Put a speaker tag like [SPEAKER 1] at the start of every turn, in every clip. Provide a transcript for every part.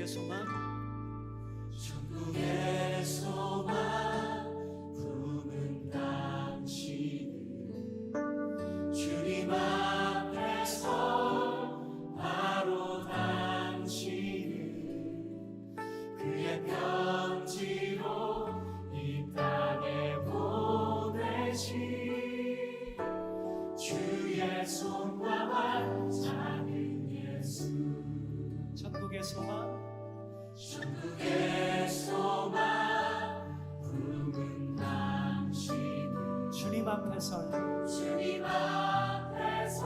[SPEAKER 1] 천국의 소망,
[SPEAKER 2] 천국의 소망 품은 당신은 주님 앞에서 바로 당신은 그의 편지로 이 땅에 보내신 주의 손과 발 작은 예수.
[SPEAKER 1] 천국의 소망,
[SPEAKER 2] 천국의 소망 품은 당신은
[SPEAKER 1] 주님 앞에서
[SPEAKER 2] 주님 앞에서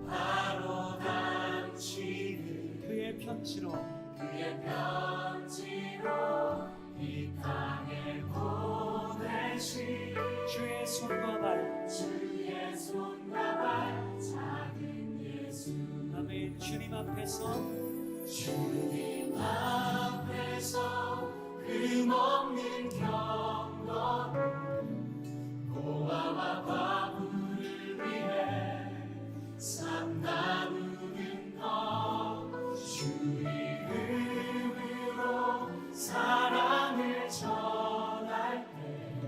[SPEAKER 2] 바로 당신은
[SPEAKER 1] 그의 편지로
[SPEAKER 2] 그의 편지로 이 땅에 보내신
[SPEAKER 1] 주의 손과 발,
[SPEAKER 2] 주의 손과 발 작은 예수.
[SPEAKER 1] 아멘. 주님 앞에서
[SPEAKER 2] 주님 앞에서 흠없는 경건은 고아와 과부를 위해 삶 나누는 것. 주 이름으로 사랑을 전할 때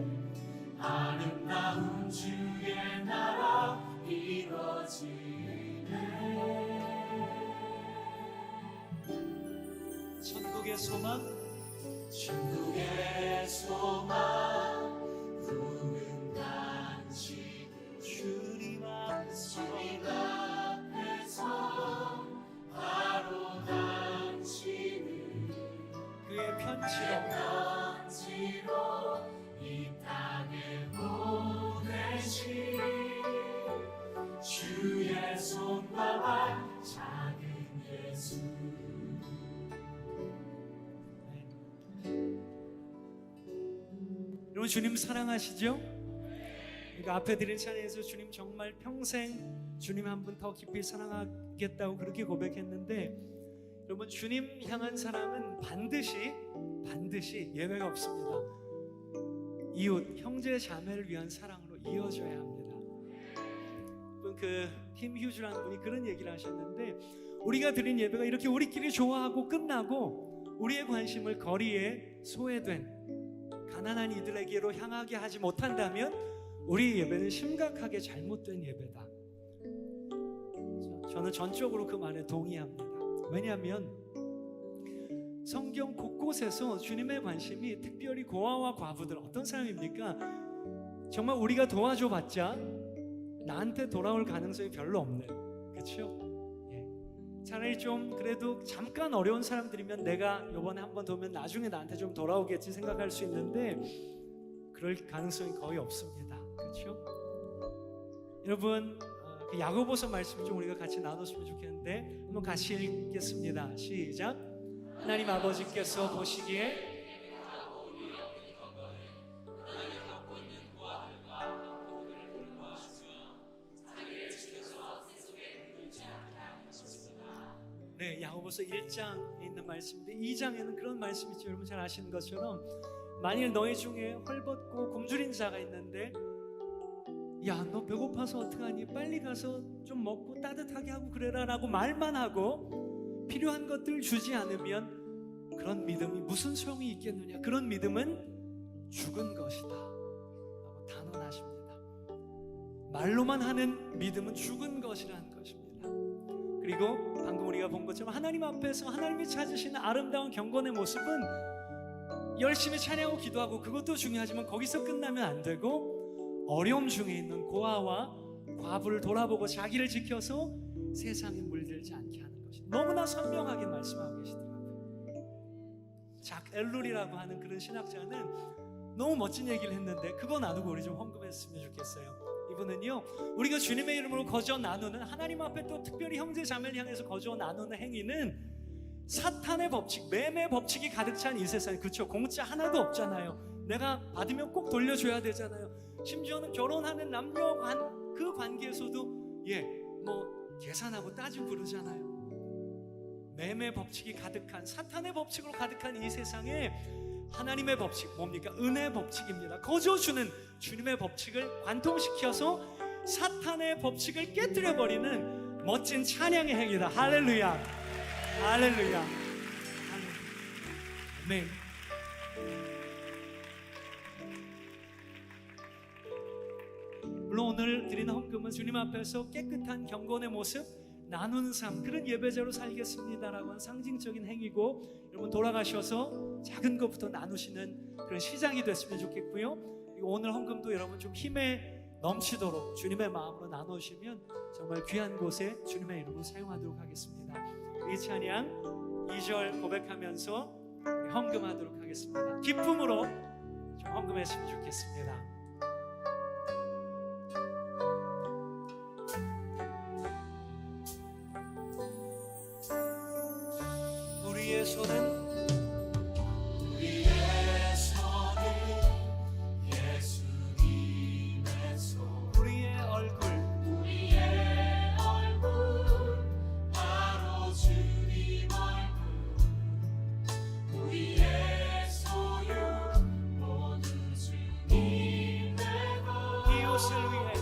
[SPEAKER 2] 아름다운 주의 나라 이루어지네.
[SPEAKER 1] 천국의 소망,
[SPEAKER 2] 천국의 소망 품은 당신
[SPEAKER 1] 주님 앞에서
[SPEAKER 2] 주님 앞에서 바로 당신은
[SPEAKER 1] 그의 편지로
[SPEAKER 2] 편지로 이 땅에 보내신 주의 손과 발 작은 예수.
[SPEAKER 1] 여러분, 주님 사랑하시죠? 그러니까 앞에 드린 찬양에서 주님 정말 평생 주님 한 분 더 깊이 사랑하겠다고 그렇게 고백했는데, 여러분, 주님 향한 사랑은 반드시 예외가 없습니다. 이웃, 형제, 자매를 위한 사랑으로 이어져야 합니다. 김 휴즈라는 분이 그런 얘기를 하셨는데, 우리가 드린 예배가 이렇게 우리끼리 좋아하고 끝나고 우리의 관심을 거리에 소외된 가난한 이들에게로 향하게 하지 못한다면 우리 예배는 심각하게 잘못된 예배다. 저는 전적으로 그 말에 동의합니다. 왜냐하면 성경 곳곳에서 주님의 관심이 특별히 고아와 과부들, 어떤 사람입니까? 정말 우리가 도와줘봤자 나한테 돌아올 가능성이 별로 없는, 그렇죠? 차라리 좀 그래도 잠깐 어려운 사람들이면 내가 이번에 한번 도우면 나중에 나한테 좀 돌아오겠지 생각할 수 있는데 그럴 가능성이 거의 없습니다. 그렇죠? 여러분, 그 야고보서 말씀 좀 우리가 같이 나눴으면 좋겠는데 한번 같이 읽겠습니다. 시작. 하나님 아버지께서 보시기에 네, 야고보서 1장에 있는 말씀인데 2장에는 그런 말씀이 있죠. 여러분 잘 아시는 것처럼 만일 너희 중에 헐벗고 굶주린 자가 있는데, 야, 너 배고파서 어떡하니? 빨리 가서 좀 먹고 따뜻하게 하고 그래라 라고 말만 하고 필요한 것들 주지 않으면 그런 믿음이 무슨 소용이 있겠느냐? 그런 믿음은 죽은 것이다 라고 단언하십니다. 말로만 하는 믿음은 죽은 것이라는 것입니다. 그리고 방금 우리가 본 것처럼 하나님 앞에서 하나님이 찾으시는 아름다운 경건의 모습은 열심히 찬양하고 기도하고 그것도 중요하지만 거기서 끝나면 안 되고 어려움 중에 있는 고아와 과부를 돌아보고 자기를 지켜서 세상에 물들지 않게 하는 것이 너무나 선명하게 말씀하고 계시더라고요. 작 엘룰이라고 하는 그런 신학자는 너무 멋진 얘기를 했는데 그거 나누고 우리 좀 헌금했으면 좋겠어요. 이분은요, 우리가 주님의 이름으로 거저 나누는, 하나님 앞에 또 특별히 형제 자매를 향해서 거저 나누는 행위는 사탄의 법칙, 매매 법칙이 가득 찬 이 세상에, 그렇죠? 공짜 하나도 없잖아요. 내가 받으면 꼭 돌려줘야 되잖아요. 심지어는 결혼하는 남녀 그 관계에서도 계산하고 따지고 그러잖아요. 매매 법칙이 가득한, 사탄의 법칙으로 가득한 이 세상에 하나님의 법칙, 뭡니까? 은혜 법칙입니다. 거저 주는 주님의 법칙을 관통시켜서 사탄의 법칙을 깨뜨려버리는 멋진 찬양의 행위다. 할렐루야, 할렐루야. 네. 물론 오늘 드리는 헌금은 주님 앞에서 깨끗한 경건의 모습 나누는 삶, 그런 예배자로 살겠습니다라고 하는 상징적인 행위고, 여러분 돌아가셔서 작은 것부터 나누시는 그런 시작이 됐으면 좋겠고요. 그리고 오늘 헌금도 여러분 좀 힘에 넘치도록 주님의 마음으로 나누시면 정말 귀한 곳에 주님의 이름으로 사용하도록 하겠습니다. 이 찬양 2절 고백하면서 헌금하도록 하겠습니다. 기쁨으로 좀 헌금했으면 좋겠습니다. 우리의 손은
[SPEAKER 2] 예수님의 손,
[SPEAKER 1] 우리의 얼굴
[SPEAKER 2] 바로 주님 얼굴, 우리의 소유 모두 주님의 것, 이웃을 위해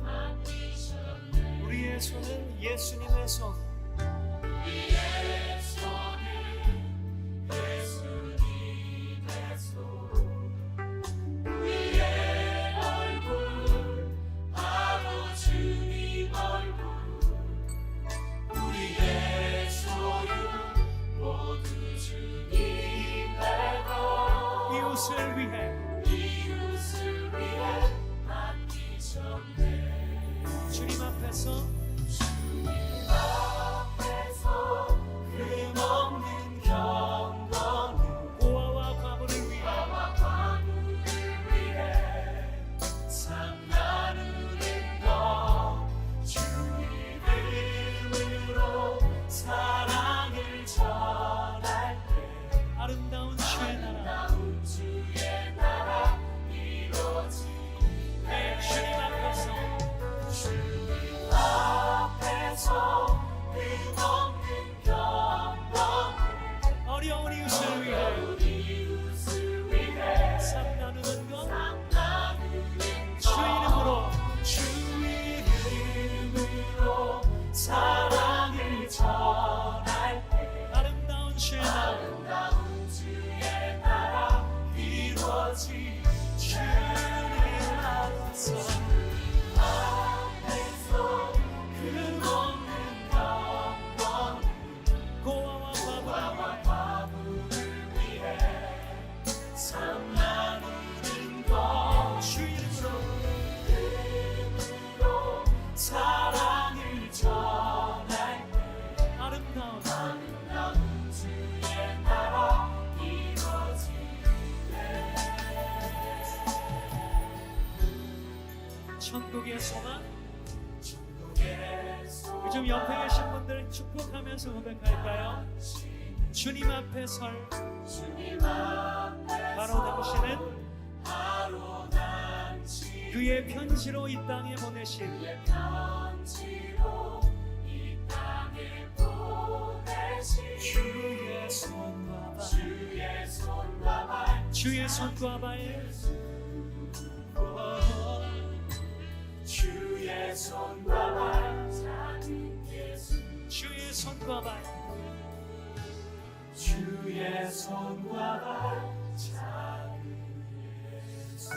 [SPEAKER 2] 맡기셨네.
[SPEAKER 1] 우리의 손은 예수님의 손,
[SPEAKER 2] 우리의 손은 예수님의 손, 우리의 얼굴 바로 주님 얼굴, 우리의 소유 모두 주님의 것,
[SPEAKER 1] 이웃을 위해
[SPEAKER 2] 맡기셨네.
[SPEAKER 1] 주님 앞에서
[SPEAKER 2] 금없는 경건은
[SPEAKER 1] 고아와 과부를 위해
[SPEAKER 2] 삶 나누는 것, 주 이름으로 사랑을 전할 때
[SPEAKER 1] 아름다운 주의 나라,
[SPEAKER 2] 아름다운 주의 나라 이루어지네.
[SPEAKER 1] 주님 앞에서
[SPEAKER 2] 주님 앞에서 금없는 경건을
[SPEAKER 1] 어려운 이웃을 위해
[SPEAKER 2] 이웃을 위해
[SPEAKER 1] 삶 나누는 것,
[SPEAKER 2] 나누는
[SPEAKER 1] 주 이름으로
[SPEAKER 2] 주 이름으로 사랑을 전할 때
[SPEAKER 1] 아름다운 주의 나라,
[SPEAKER 2] 아름다운 주의 나라 이루어지. 주님 앞에서 금없는 경건,
[SPEAKER 1] 고아와 과부를
[SPEAKER 2] 과부를 위해 삶 나누는 것,
[SPEAKER 1] 주 이름으로
[SPEAKER 2] 이름으로 사랑을 전할 때
[SPEAKER 1] 아름다운
[SPEAKER 2] 주의 나라 이루어지네.
[SPEAKER 1] 천국의 소망.
[SPEAKER 2] 천국의 소망,
[SPEAKER 1] 요즘 옆에 계신 분들 축복하면서 고백할까요? 주님 앞에 설
[SPEAKER 2] 주님 앞에
[SPEAKER 1] 바로 당신은
[SPEAKER 2] 바로 당신
[SPEAKER 1] 그의 편지로 이 땅에 보내신
[SPEAKER 2] 편지로 이 땅에 보내신
[SPEAKER 1] 주의 손과 발,
[SPEAKER 2] 주의 손과 발,
[SPEAKER 1] 주의 손과 발,
[SPEAKER 2] 주의 손과 발, 작은 예수,
[SPEAKER 1] 주의 손과 발,
[SPEAKER 2] 주의 손과 발, 작은 예수.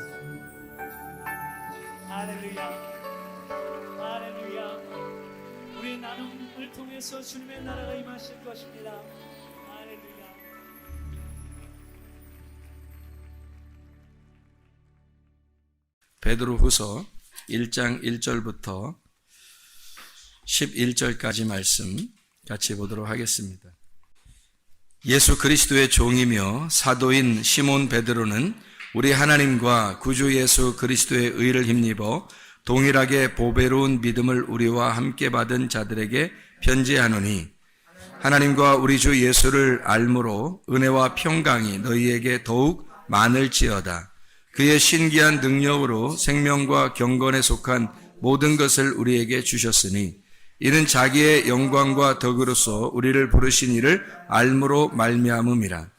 [SPEAKER 1] 할렐루야, 할렐루야. 우리 나눔을 통해서 주님의 나라가 임하실 것입니다. 할렐루야.
[SPEAKER 3] 베드로후서 1장 1절부터 11절까지 말씀 같이 보도록 하겠습니다. 예수 그리스도의 종이며 사도인 시몬 베드로는 우리 하나님과 구주 예수 그리스도의 의를 힘입어 동일하게 보배로운 믿음을 우리와 함께 받은 자들에게 편지하노니, 하나님과 우리 주 예수를 알므로 은혜와 평강이 너희에게 더욱 많을지어다. 그의 신기한 능력으로 생명과 경건에 속한 모든 것을 우리에게 주셨으니, 이는 자기의 영광과 덕으로서 우리를 부르신 이를 알므로 말미암음이라.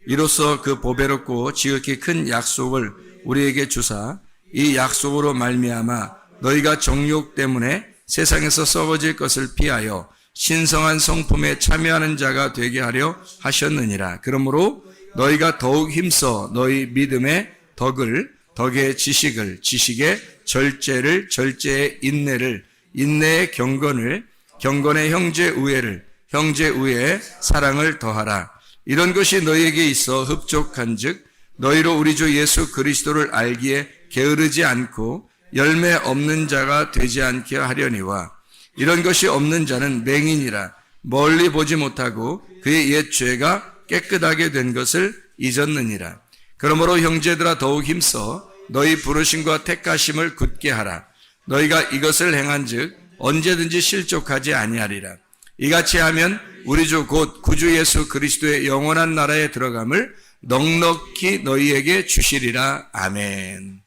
[SPEAKER 3] 이로써 그 보배롭고 지극히 큰 약속을 우리에게 주사, 이 약속으로 말미암아 너희가 정욕 때문에 세상에서 썩어질 것을 피하여 신성한 성품에 참여하는 자가 되게 하려 하셨느니라. 그러므로 너희가 더욱 힘써 너희 믿음의 덕을, 덕의 지식을, 지식의 절제를, 절제의 인내를, 인내의 경건을, 경건의 형제 우애를, 형제 우애의 사랑을 더하라. 이런 것이 너희에게 있어 흡족한즉 너희로 우리 주 예수 그리스도를 알기에 게으르지 않고 열매 없는 자가 되지 않게 하려니와 이런 것이 없는 자는 맹인이라 멀리 보지 못하고 그의 옛 죄가 깨끗하게 된 것을 잊었느니라. 그러므로 형제들아 더욱 힘써 너희 부르심과 택하심을 굳게 하라. 너희가 이것을 행한즉 언제든지 실족하지 아니하리라. 이같이 하면 우리 주 곧 구주 예수 그리스도의 영원한 나라에 들어감을 넉넉히 너희에게 주시리라. 아멘.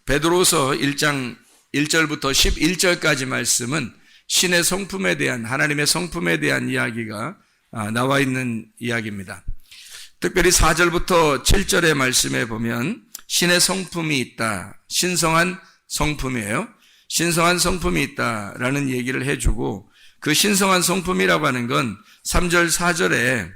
[SPEAKER 3] 베드로서 1장 1절부터 11절까지 말씀은 신의 성품에 대한, 하나님의 성품에 대한 이야기가 나와 있는 이야기입니다. 특별히 4절부터 7절의 말씀에 보면 신의 성품이 있다. 신성한 성품이에요. 신성한 성품이 있다라는 얘기를 해주고, 그 신성한 성품이라고 하는 건 3절 4절에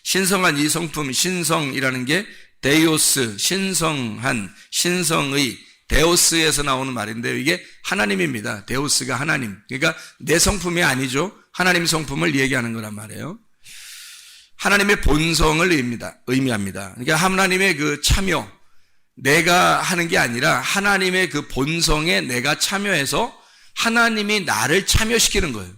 [SPEAKER 3] 신성한 이 성품, 신성이라는 게 데이오스, 신성한, 신성의, 데오스에서 나오는 말인데요. 이게 하나님입니다. 데오스가 하나님. 그러니까 내 성품이 아니죠. 하나님 성품을 얘기하는 거란 말이에요. 하나님의 본성을 의미합니다. 그러니까 하나님의 그 참여, 내가 하는 게 아니라 하나님의 그 본성에 내가 참여해서 하나님이 나를 참여시키는 거예요.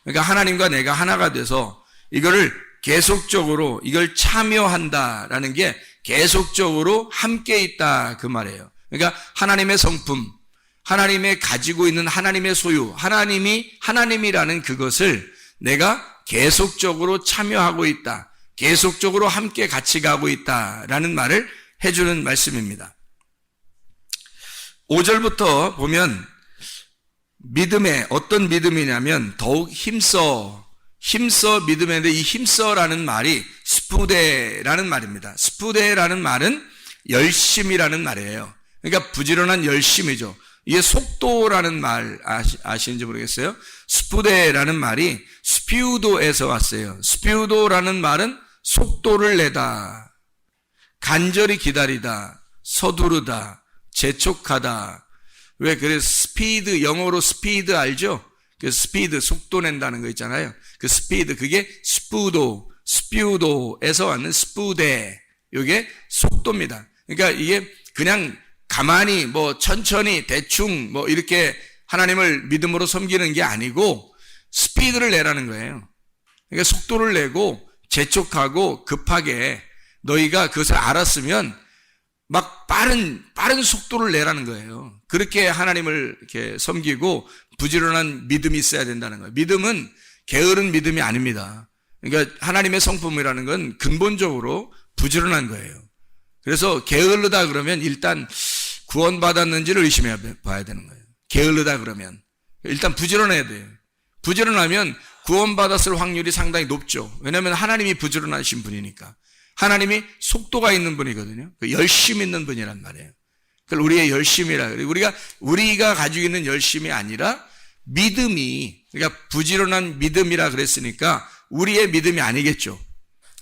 [SPEAKER 3] 그러니까 하나님과 내가 하나가 돼서 이거를 계속적으로 이걸 참여한다라는 게 계속적으로 함께 있다 그 말이에요. 그러니까 하나님의 성품, 하나님의 가지고 있는 하나님의 소유, 하나님이 하나님이라는 그것을 내가 계속적으로 참여하고 있다, 계속적으로 함께 같이 가고 있다라는 말을 해주는 말씀입니다. 5절부터 보면 믿음에 어떤 믿음이냐면 더욱 힘써 믿음인데, 이 힘써라는 말이 스푸데라는 말입니다. 스푸데라는 말은 열심이라는 말이에요. 그러니까 부지런한 열심이죠. 이게 속도라는 말 아시는지 모르겠어요. 스푸데라는 말이 스피우도에서 왔어요. 스피우도라는 말은 속도를 내다, 간절히 기다리다, 서두르다, 재촉하다. 왜 그래? 스피드, 영어로 스피드 알죠? 그 스피드, 속도 낸다는 거 있잖아요. 그 스피드, 그게 스피우도에서 왔는 스푸데, 이게 속도입니다. 그러니까 이게 그냥 가만히 뭐 천천히 대충 뭐 이렇게 하나님을 믿음으로 섬기는 게 아니고 스피드를 내라는 거예요. 그러니까 속도를 내고 재촉하고 급하게 너희가 그것을 알았으면 막 빠른 속도를 내라는 거예요. 그렇게 하나님을 이렇게 섬기고 부지런한 믿음이 있어야 된다는 거예요. 믿음은 게으른 믿음이 아닙니다. 그러니까 하나님의 성품이라는 건 근본적으로 부지런한 거예요. 그래서 게으르다 그러면 일단 구원받았는지를 의심해 봐야 되는 거예요. 게으르다 그러면 일단 부지런해야 돼요. 부지런하면 구원받았을 확률이 상당히 높죠. 왜냐하면 하나님이 부지런하신 분이니까. 하나님이 속도가 있는 분이거든요. 열심 있는 분이란 말이에요. 그걸 우리의 열심이라 그래요. 우리가 가지고 있는 열심이 아니라 믿음이, 그러니까 부지런한 믿음이라 그랬으니까 우리의 믿음이 아니겠죠.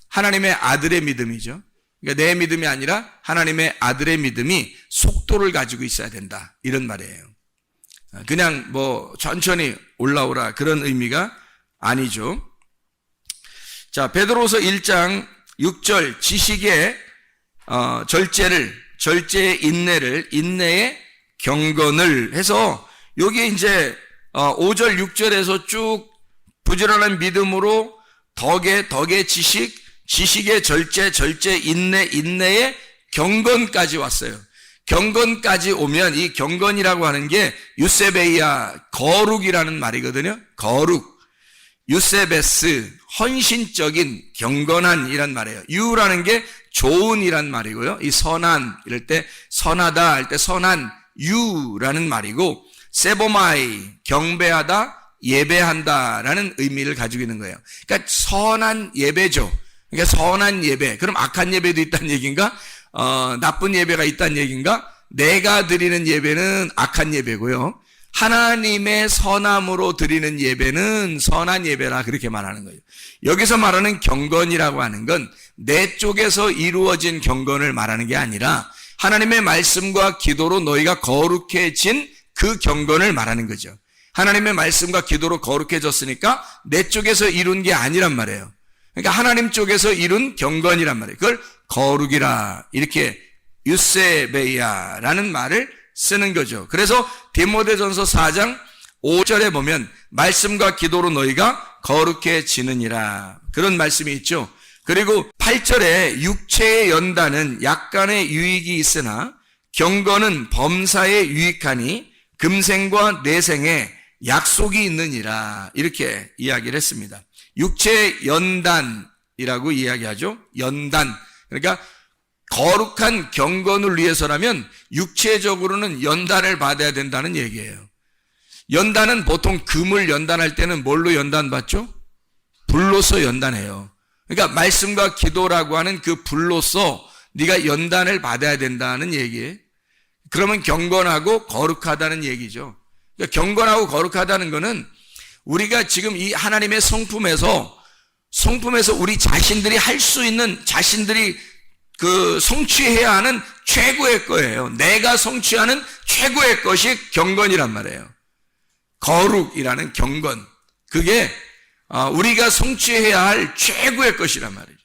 [SPEAKER 3] 하나님의 아들의 믿음이죠. 그러니까 내 믿음이 아니라 하나님의 아들의 믿음이 속도를 가지고 있어야 된다, 이런 말이에요. 그냥 뭐 천천히 올라오라 그런 의미가 아니죠. 자, 베드로서 1장 6절 지식의 절제의 인내를, 인내의 경건을 해서 여기 이제 5절 6절에서 쭉 부지런한 믿음으로 덕의 지식의 절제 인내의 경건까지 왔어요. 경건까지 오면 이 경건이라고 하는 게 유세베이아, 거룩이라는 말이거든요. 거룩, 유세베스, 헌신적인, 경건한 이란 말이에요. 유라는 게 좋은이란 말이고요. 이 선한, 이럴 때 선하다 할 때 선한 유라는 말이고, 세보마이, 경배하다, 예배한다라는 의미를 가지고 있는 거예요. 그러니까 선한 예배죠. 그러니까 선한 예배. 그럼 악한 예배도 있다는 얘기인가? 나쁜 예배가 있다는 얘기인가? 내가 드리는 예배는 악한 예배고요. 하나님의 선함으로 드리는 예배는 선한 예배라 그렇게 말하는 거예요. 여기서 말하는 경건이라고 하는 건 내 쪽에서 이루어진 경건을 말하는 게 아니라 하나님의 말씀과 기도로 너희가 거룩해진 그 경건을 말하는 거죠. 하나님의 말씀과 기도로 거룩해졌으니까 내 쪽에서 이룬 게 아니란 말이에요. 그러니까 하나님 쪽에서 이룬 경건이란 말이에요. 그걸 거룩이라 이렇게 유세베이아라는 말을 쓰는 거죠. 그래서 디모데전서 4장 5절에 보면 말씀과 기도로 너희가 거룩해지느니라 그런 말씀이 있죠. 그리고 8절에 육체의 연단은 약간의 유익이 있으나 경건은 범사에 유익하니 금생과 내생에 약속이 있느니라 이렇게 이야기를 했습니다. 육체의 연단이라고 이야기하죠. 연단. 그러니까 거룩한 경건을 위해서라면 육체적으로는 연단을 받아야 된다는 얘기예요. 연단은 보통 금을 연단할 때는 뭘로 연단받죠? 불로서 연단해요. 그러니까 말씀과 기도라고 하는 그 불로서 네가 연단을 받아야 된다는 얘기예요. 그러면 경건하고 거룩하다는 얘기죠. 그러니까 경건하고 거룩하다는 것은 우리가 지금 이 하나님의 성품에서 우리 자신들이 할 수 있는, 자신들이 성취해야 하는 최고의 거예요. 내가 성취하는 최고의 것이 경건이란 말이에요. 거룩이라는 경건. 그게 우리가 성취해야 할 최고의 것이란 말이죠.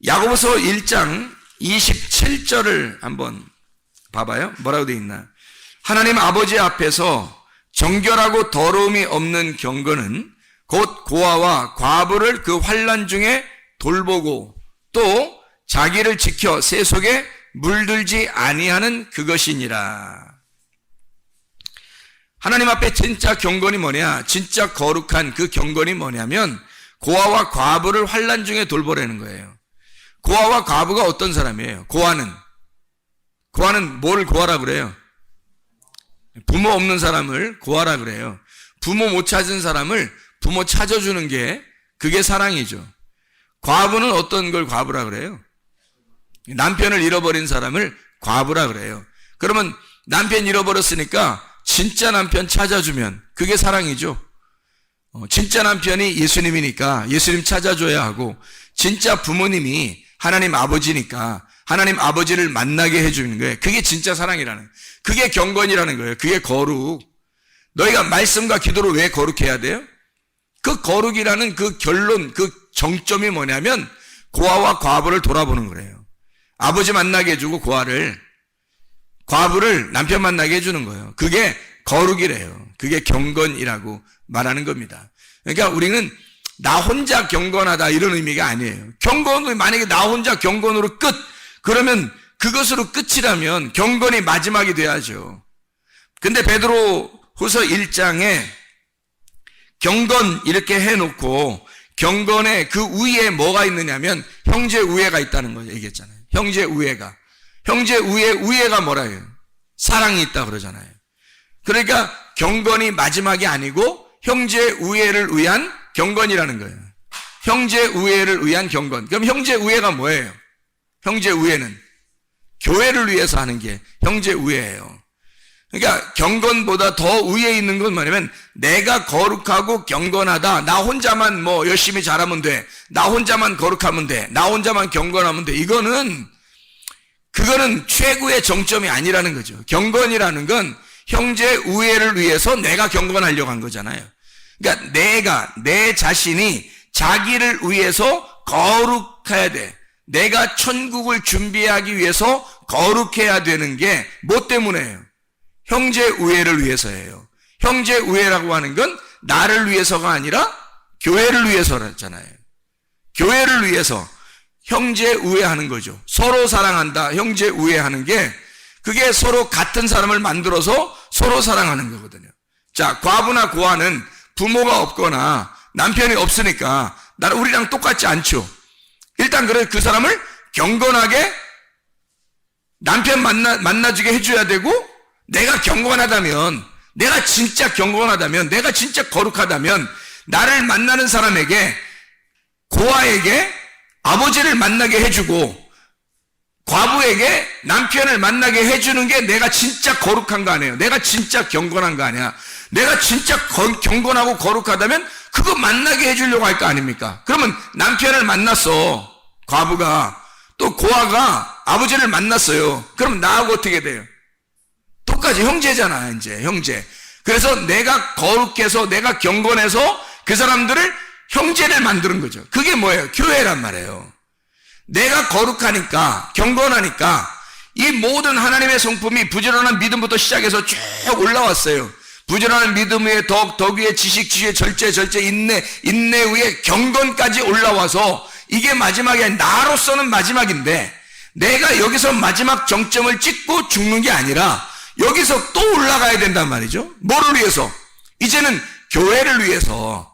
[SPEAKER 3] 야고보서 1장 27절을 한번 봐봐요. 뭐라고 되어 있나? 하나님 아버지 앞에서 정결하고 더러움이 없는 경건은 곧 고아와 과부를 그 환난 중에 돌보고 또 자기를 지켜 세속에 물들지 아니하는 그것이니라. 하나님 앞에 진짜 경건이 뭐냐? 진짜 거룩한 그 경건이 뭐냐면 고아와 과부를 환난 중에 돌보라는 거예요. 고아와 과부가 어떤 사람이에요? 고아는 뭘 고아라 그래요? 부모 없는 사람을 고아라 그래요. 부모 못 찾은 사람을 부모 찾아주는 게 그게 사랑이죠. 과부는 어떤 걸 과부라 그래요? 남편을 잃어버린 사람을 과부라 그래요. 그러면 남편 잃어버렸으니까 진짜 남편 찾아주면 그게 사랑이죠. 진짜 남편이 예수님이니까 예수님 찾아줘야 하고, 진짜 부모님이 하나님 아버지니까 하나님 아버지를 만나게 해주는 거예요. 그게 진짜 사랑이라는 거예요. 그게 경건이라는 거예요. 그게 거룩. 너희가 말씀과 기도로 왜 거룩해야 돼요? 그 거룩이라는 그 결론, 그 정점이 뭐냐면 고아와 과부를 돌아보는 거예요. 아버지 만나게 해주고 과부를 남편 만나게 해주는 거예요. 그게 거룩이래요. 그게 경건이라고 말하는 겁니다. 그러니까 우리는 나 혼자 경건하다 이런 의미가 아니에요. 경건은 만약에 나 혼자 경건으로 끝, 그러면 그것으로 끝이라면 경건이 마지막이 돼야죠. 근데 베드로후서 1장에 경건 이렇게 해놓고 경건에 그 위에 뭐가 있느냐면 형제 우애가 있다는 거 얘기했잖아요. 형제 우애가. 형제 우애가 뭐라요? 사랑이 있다 그러잖아요. 그러니까 경건이 마지막이 아니고 형제 우애를 위한 경건이라는 거예요. 형제 우애를 위한 경건. 그럼 형제 우애가 뭐예요? 형제 우애는 교회를 위해서 하는 게 형제 우애예요. 그러니까 경건보다 더 위에 있는 건 뭐냐면 내가 거룩하고 경건하다. 나 혼자만 열심히 잘하면 돼. 나 혼자만 거룩하면 돼. 나 혼자만 경건하면 돼. 그거는 최고의 정점이 아니라는 거죠. 경건이라는 건 형제 우애를 위해서 내가 경건하려고 한 거잖아요. 그러니까 내 자신이 자기를 위해서 거룩해야 돼. 내가 천국을 준비하기 위해서 거룩해야 되는 게 뭐 때문에요? 형제 우애를 위해서예요. 형제 우애라고 하는 건 나를 위해서가 아니라 교회를 위해서잖아요. 교회를 위해서 형제 우애하는 거죠. 서로 사랑한다. 형제 우애하는 게 그게 서로 같은 사람을 만들어서 서로 사랑하는 거거든요. 자, 과부나 고아는 부모가 없거나 남편이 없으니까 우리랑 똑같지 않죠. 일단 그 사람을 경건하게 남편 만나주게 해줘야 되고, 내가 경건하다면, 내가 진짜 경건하다면, 내가 진짜 거룩하다면 나를 만나는 사람에게, 고아에게 아버지를 만나게 해주고 과부에게 남편을 만나게 해주는 게 내가 진짜 거룩한 거 아니에요? 내가 진짜 경건한 거 아니야? 내가 진짜 경건하고 거룩하다면 그거 만나게 해주려고 할 거 아닙니까? 그러면 남편을 만났어. 과부가. 또 고아가 아버지를 만났어요. 그럼 나하고 어떻게 돼요? 똑같이 형제잖아, 이제 형제. 그래서 내가 거룩해서 내가 경건해서 그 사람들을 형제를 만드는 거죠. 그게 뭐예요? 교회란 말이에요. 내가 거룩하니까 경건하니까 이 모든 하나님의 성품이 부지런한 믿음부터 시작해서 쭉 올라왔어요. 부지런한 믿음 위에 덕 위에 지식, 지혜, 절제, 인내 위에 경건까지 올라와서 이게 마지막이 아니, 나로서는 마지막인데 내가 여기서 마지막 정점을 찍고 죽는 게 아니라 여기서 또 올라가야 된단 말이죠. 뭐를 위해서? 이제는 교회를 위해서.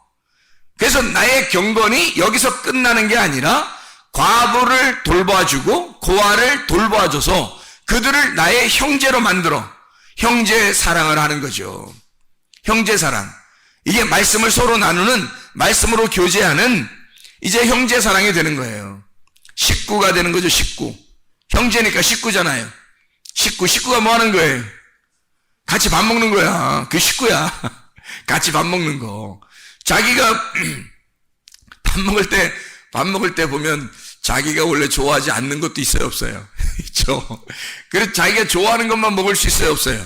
[SPEAKER 3] 그래서 나의 경건이 여기서 끝나는 게 아니라 과부를 돌봐주고 고아를 돌봐줘서 그들을 나의 형제로 만들어 형제 사랑을 하는 거죠. 형제 사랑. 이게 말씀을 서로 나누는, 말씀으로 교제하는 이제 형제 사랑이 되는 거예요. 식구가 되는 거죠. 식구. 형제니까 식구잖아요. 식구가 뭐 하는 거예요? 같이 밥 먹는 거야. 그 식구야. 같이 밥 먹는 거. 자기가 밥 먹을 때 보면 자기가 원래 좋아하지 않는 것도 있어요, 없어요? 있죠. 그래서 자기가 좋아하는 것만 먹을 수 있어요, 없어요?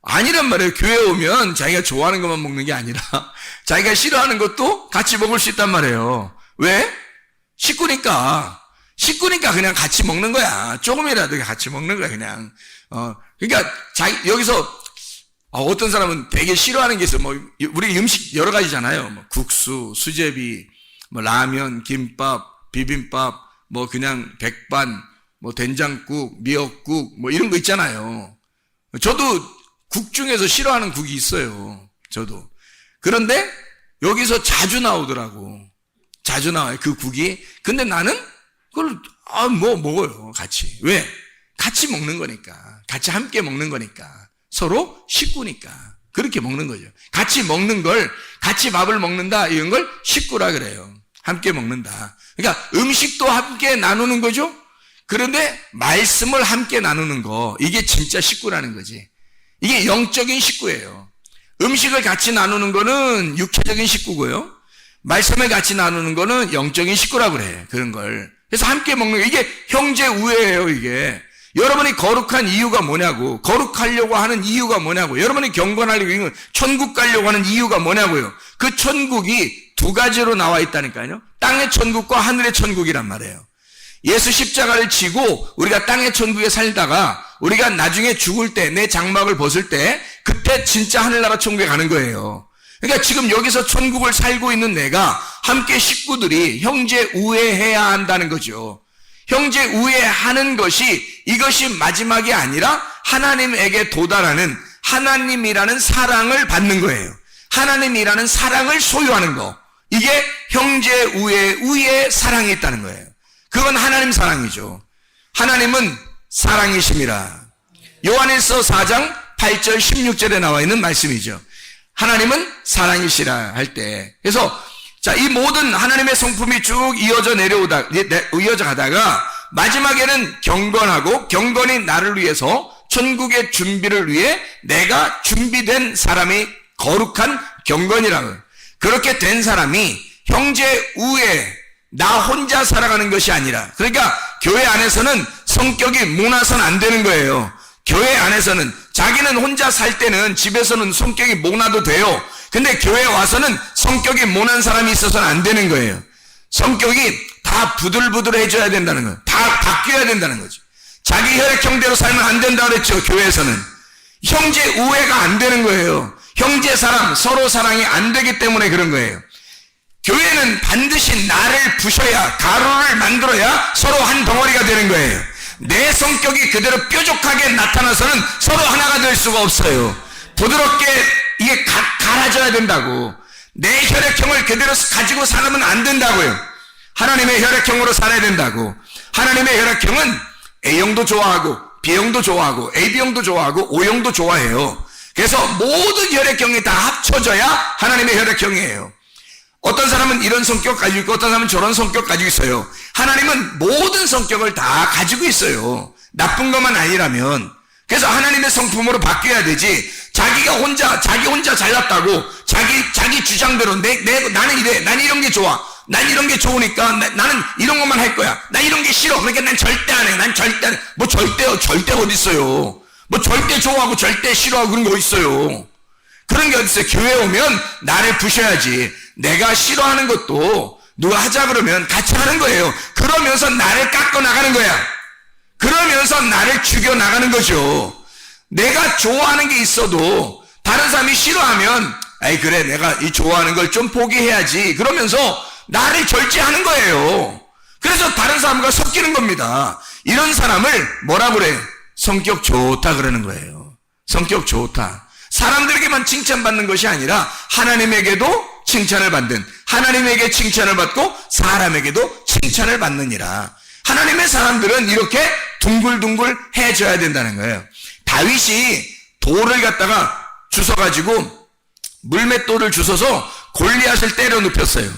[SPEAKER 3] 아니란 말이에요. 교회 오면 자기가 좋아하는 것만 먹는 게 아니라 자기가 싫어하는 것도 같이 먹을 수 있단 말이에요. 왜? 식구니까 그냥 같이 먹는 거야. 조금이라도 같이 먹는 거야, 그냥. 그러니까 여기서 어떤 사람은 되게 싫어하는 게 있어요. 뭐 우리 음식 여러 가지잖아요. 뭐 국수, 수제비, 뭐 라면, 김밥, 비빔밥, 뭐 그냥 백반, 뭐 된장국, 미역국, 뭐 이런 거 있잖아요. 저도 국 중에서 싫어하는 국이 있어요. 저도. 그런데 여기서 자주 나오더라고. 자주 나와요, 그 국이. 근데 나는 그걸 먹어요, 같이. 왜? 같이 먹는 거니까. 같이 함께 먹는 거니까. 서로 식구니까. 그렇게 먹는 거죠. 같이 먹는 걸, 같이 밥을 먹는다, 이런 걸 식구라 그래요. 함께 먹는다. 그러니까 음식도 함께 나누는 거죠. 그런데 말씀을 함께 나누는 거, 이게 진짜 식구라는 거지. 이게 영적인 식구예요. 음식을 같이 나누는 거는 육체적인 식구고요. 말씀을 같이 나누는 거는 영적인 식구라고 그래. 그런 걸. 그래서 함께 먹는 거, 이게 형제 우애예요, 이게. 여러분이 거룩한 이유가 뭐냐고. 거룩하려고 하는 이유가 뭐냐고. 여러분이 경건하려고, 천국 가려고 하는 이유가 뭐냐고요. 그 천국이 두 가지로 나와 있다니까요. 땅의 천국과 하늘의 천국이란 말이에요. 예수 십자가를 지고 우리가 땅의 천국에 살다가 우리가 나중에 죽을 때, 내 장막을 벗을 때, 그때 진짜 하늘나라 천국에 가는 거예요. 그러니까 지금 여기서 천국을 살고 있는 내가 함께 식구들이 형제 우애해야 한다는 거죠. 형제 우애하는 것이, 이것이 마지막이 아니라 하나님에게 도달하는 하나님이라는 사랑을 받는 거예요. 하나님이라는 사랑을 소유하는 거. 이게 형제 우애의 사랑이 있다는 거예요. 그건 하나님 사랑이죠. 하나님은 사랑이심이라. 요한일서 4장 8절 16절에 나와 있는 말씀이죠. 하나님은 사랑이시라 할 때. 그래서 자, 이 모든 하나님의 성품이 쭉 이어져 가다가 마지막에는 경건하고, 경건이 나를 위해서 천국의 준비를 위해 내가 준비된 사람이 거룩한 경건이라고. 그렇게 된 사람이 형제 우애, 나 혼자 살아가는 것이 아니라, 그러니까 교회 안에서는 성격이 모나서는 안 되는 거예요. 교회 안에서는 자기는 혼자 살 때는 집에서는 성격이 모나도 돼요. 근데 교회에 와서는 성격이 모난 사람이 있어서는 안 되는 거예요. 성격이 다 부들부들해져야 된다는 거예요. 다 바뀌어야 된다는 거죠. 자기 혈액형대로 살면 안 된다고 그랬죠. 교회에서는 형제 우애가 안 되는 거예요. 형제 사랑, 서로 사랑이 안 되기 때문에 그런 거예요. 교회는 반드시 나를 부셔야, 가루를 만들어야 서로 한 덩어리가 되는 거예요. 내 성격이 그대로 뾰족하게 나타나서는 서로 하나가 될 수가 없어요. 부드럽게 이게 갈아져야 된다고. 내 혈액형을 그대로 가지고 살면 안 된다고요. 하나님의 혈액형으로 살아야 된다고. 하나님의 혈액형은 A형도 좋아하고 B형도 좋아하고 AB형도 좋아하고 O형도 좋아해요. 그래서 모든 혈액형이 다 합쳐져야 하나님의 혈액형이에요. 어떤 사람은 이런 성격 가지고 있고 어떤 사람은 저런 성격 가지고 있어요. 하나님은 모든 성격을 다 가지고 있어요. 나쁜 것만 아니라면. 그래서 하나님의 성품으로 바뀌어야 되지. 자기 혼자 잘났다고 자기 주장대로 나는 이래, 난 이런 게 좋아, 난 이런 게 좋으니까 나는 이런 것만 할 거야, 난 이런 게 싫어, 그러니까 난 절대 안 해, 난 절대 안 해. 뭐 절대 어디 있어요? 뭐 절대 좋아하고 절대 싫어하고 그런 게 어디 있어요? 그런 게 어디 있어요? 교회 오면 나를 부셔야지. 내가 싫어하는 것도 누가 하자 그러면 같이 하는 거예요. 그러면서 나를 깎아 나가는 거야. 그러면서 나를 죽여 나가는 거죠. 내가 좋아하는 게 있어도 다른 사람이 싫어하면 아이 그래 내가 이 좋아하는 걸 좀 포기해야지 그러면서 나를 절제하는 거예요. 그래서 다른 사람과 섞이는 겁니다. 이런 사람을 뭐라 그래? 성격 좋다 그러는 거예요. 성격 좋다. 사람들에게만 칭찬받는 것이 아니라 하나님에게도 칭찬을 받는, 하나님에게 칭찬을 받고 사람에게도 칭찬을 받느니라. 하나님의 사람들은 이렇게 둥글둥글 해줘야 된다는 거예요. 다윗이 돌을 갖다가 주워가지고 물맷돌을 주워서 골리앗을 때려 눕혔어요.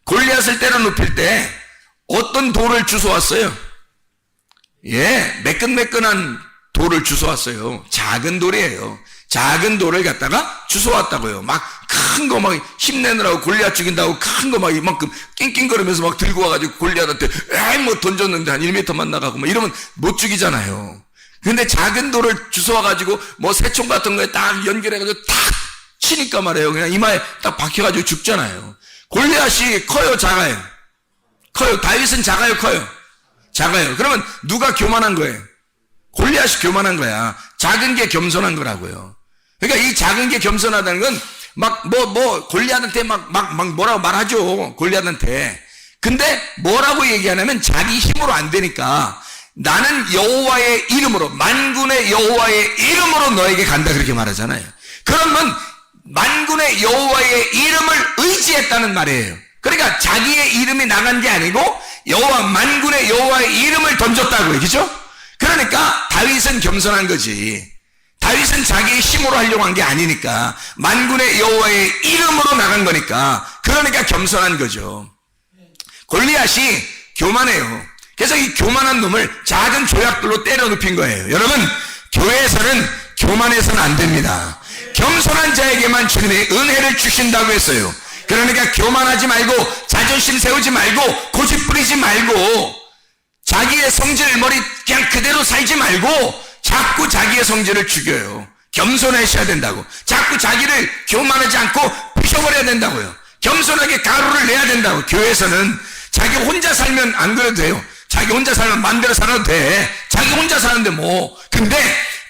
[SPEAKER 3] 골리앗을 때려 눕힐 때 어떤 돌을 주워왔어요? 매끈매끈한 돌을 주워왔어요. 작은 돌이에요. 작은 돌을 갖다가 주워왔다고요. 막 큰 거 막 힘내느라고 골리앗 죽인다고 큰 거 막 이만큼 낑낑거리면서 막 들고 와가지고 골리앗한테 뭐 던졌는데 한 1m만 나가고 막 이러면 못 죽이잖아요. 근데 작은 돌을 주워와가지고 뭐 새총 같은 거에 딱 연결해가지고 탁 치니까 말이에요. 그냥 이마에 딱 박혀가지고 죽잖아요. 골리앗이 커요, 작아요? 커요. 다윗은 작아요, 커요? 작아요. 그러면 누가 교만한 거예요? 골리앗이 교만한 거야. 작은 게 겸손한 거라고요. 그러니까 이 작은 게 겸손하다는 건 골리앗한테 뭐라고 말하죠. 골리앗한테. 근데 뭐라고 얘기하냐면 자기 힘으로 안 되니까 나는 여호와의 이름으로, 만군의 여호와의 이름으로 너에게 간다 그렇게 말하잖아요. 그러면 만군의 여호와의 이름을 의지했다는 말이에요. 그러니까 자기의 이름이 나간 게 아니고 여호와 만군의 여호와의 이름을 던졌다고요. 그죠? 그러니까 다윗은 겸손한 거지. 다윗은 자기의 힘으로 하려고 한 게 아니니까 만군의 여호와의 이름으로 나간 거니까 그러니까 겸손한 거죠. 골리앗이 교만해요. 그래서 이 교만한 놈을 작은 조약돌로 때려 눕힌 거예요. 여러분, 교회에서는 교만해서는 안 됩니다. 겸손한 자에게만 주님의 은혜를 주신다고 했어요. 그러니까 교만하지 말고 자존심 세우지 말고 고집 부리지 말고 자기의 성질 머리 그냥 그대로 살지 말고 자꾸 자기의 성질을 죽여요. 겸손하셔야 된다고. 자꾸 자기를 교만하지 않고 부셔버려야 된다고요. 겸손하게 가루를 내야 된다고. 교회에서는 자기 혼자 살면 안 그래도 돼요. 자기 혼자 살면 마음대로 살아도 돼. 자기 혼자 사는데 뭐. 근데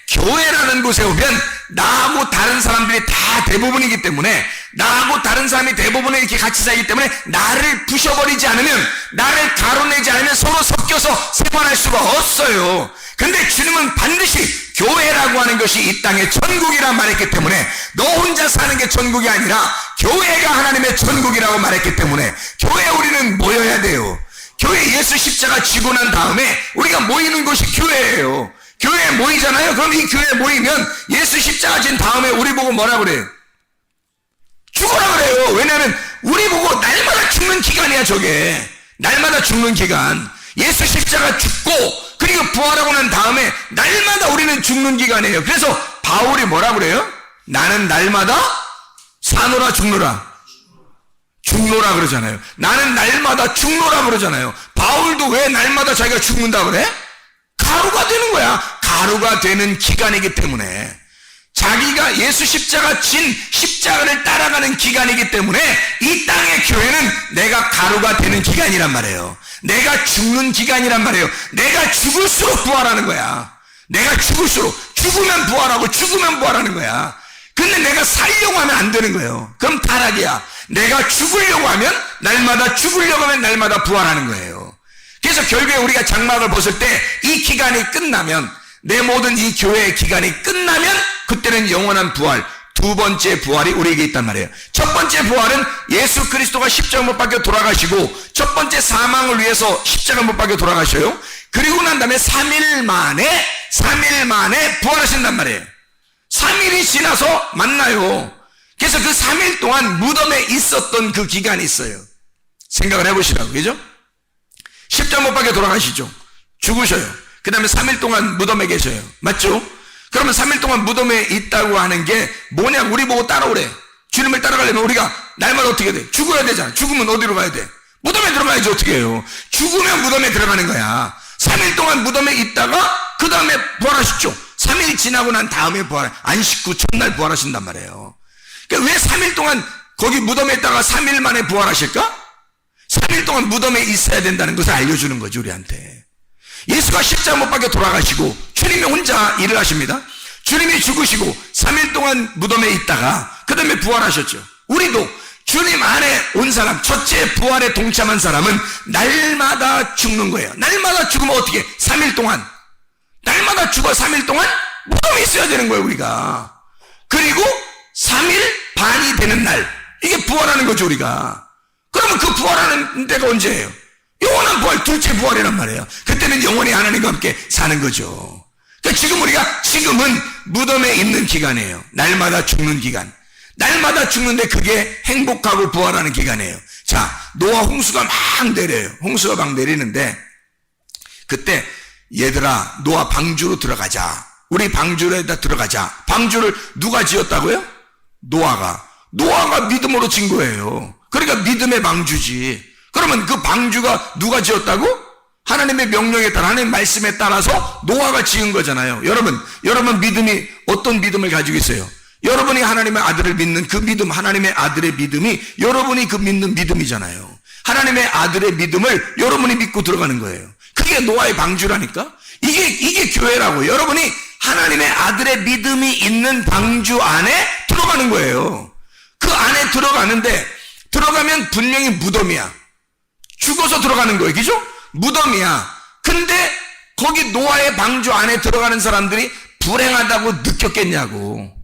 [SPEAKER 3] 교회라는 곳에 오면 나하고 다른 사람들이 다 대부분이기 때문에, 나하고 다른 사람이 대부분에 이렇게 같이 살기 때문에 나를 부셔버리지 않으면, 나를 가로내지 않으면 서로 섞여서 생활할 수가 없어요. 근데 주님은 반드시 교회라고 하는 것이 이 땅의 천국이란 말했기 때문에 너 혼자 사는 게 천국이 아니라 교회가 하나님의 천국이라고 말했기 때문에 교회에 우리는 모여야 돼요. 교회 예수 십자가 지고 난 다음에 우리가 모이는 곳이 교회예요. 교회에 모이잖아요. 그럼 이 교회에 모이면 예수 십자가 진 다음에 우리 보고 뭐라 그래요? 죽어라 그래요. 왜냐하면 우리 보고 날마다 죽는 기간이야. 저게 날마다 죽는 기간. 예수 십자가 죽고 그리고 부활하고 난 다음에 날마다 우리는 죽는 기간이에요. 그래서 바울이 뭐라 그래요? 나는 날마다 사노라 죽노라. 죽노라 그러잖아요. 나는 날마다 죽노라 그러잖아요. 바울도 왜 날마다 자기가 죽는다 그래? 가루가 되는 거야. 가루가 되는 기간이기 때문에. 자기가 예수 십자가 진 십자가를 따라가는 기간이기 때문에 이 땅의 교회는 내가 가루가 되는 기간이란 말이에요. 내가 죽는 기간이란 말이에요. 내가 죽을수록 부활하는 거야. 내가 죽을수록, 죽으면 부활하고 죽으면 부활하는 거야. 근데 내가 살려고 하면 안 되는 거예요. 그럼 타락이야. 내가 죽으려고 하면, 날마다 죽으려고 하면 날마다 부활하는 거예요. 그래서 결국에 우리가 장막을 벗을 때 이 기간이 끝나면, 내 모든 이 교회의 기간이 끝나면 그때는 영원한 부활, 두 번째 부활이 우리에게 있단 말이에요. 첫 번째 부활은 예수 그리스도가 십자가 못 박혀 돌아가시고 첫 번째 사망을 위해서 십자가 못 박혀 돌아가셔요. 그리고 난 다음에 3일 만에 부활하신단 말이에요. 3일이 지나서 만나요. 그래서 그 3일 동안 무덤에 있었던 그 기간이 있어요. 생각을 해보시라고, 그죠? 십자가 못 박혀 돌아가시죠. 죽으셔요. 그 다음에 3일 동안 무덤에 계셔요. 맞죠? 그러면 3일 동안 무덤에 있다고 하는 게 뭐냐? 우리 보고 따라오래. 주님을 따라가려면 우리가 날마다 어떻게 돼? 죽어야 되잖아. 죽으면 어디로 가야 돼? 무덤에 들어가야지. 어떻게 해요? 죽으면 무덤에 들어가는 거야. 3일 동안 무덤에 있다가 그 다음에 부활하셨죠. 3일 지나고 난 다음에 부활, 안식 후 첫날 부활하신단 말이에요. 그러니까 왜 3일 동안 거기 무덤에 있다가 3일 만에 부활하실까? 3일 동안 무덤에 있어야 된다는 것을 알려주는 거죠, 우리한테. 예수가 십자가 못 박혀 돌아가시고 주님이 혼자 일을 하십니다. 주님이 죽으시고 3일 동안 무덤에 있다가 그 다음에 부활하셨죠. 우리도 주님 안에 온 사람, 첫째 부활에 동참한 사람은 날마다 죽는 거예요. 날마다 죽으면 어떻게? 3일 동안. 날마다 죽어 3일 동안 무덤에 있어야 되는 거예요, 우리가. 그리고 3일 반이 되는 날, 이게 부활하는 거죠, 우리가. 그러면 그 부활하는 때가 언제예요? 영원한 부활, 둘째 부활이란 말이에요. 그때는 영원히 하나님과 함께 사는 거죠. 그러니까 지금은 무덤에 있는 기간이에요. 날마다 죽는 기간. 날마다 죽는데 그게 행복하고 부활하는 기간이에요. 자, 노아 홍수가 막 내려요. 홍수가 막 내리는데 그때 얘들아, 노아 방주로 들어가자. 우리 방주로에다 들어가자. 방주를 누가 지었다고요? 노아가 믿음으로 진 거예요. 그러니까 믿음의 방주지. 그러면 그 방주가 누가 지었다고? 하나님의 명령에 따라, 하나님의 말씀에 따라서 노아가 지은 거잖아요. 여러분 믿음이 어떤 믿음을 가지고 있어요? 여러분이 하나님의 아들을 믿는 그 믿음, 하나님의 아들의 믿음이 여러분이 그 믿는 믿음이잖아요. 하나님의 아들의 믿음을 여러분이 믿고 들어가는 거예요. 그게 노아의 방주라니까? 이게 교회라고. 여러분이 하나님의 아들의 믿음이 있는 방주 안에 들어가는 거예요. 그 안에 들어가면 분명히 무덤이야. 죽어서 들어가는 거예요. 그죠? 무덤이야. 근데 거기 노아의 방주 안에 들어가는 사람들이 불행하다고 느꼈겠냐고.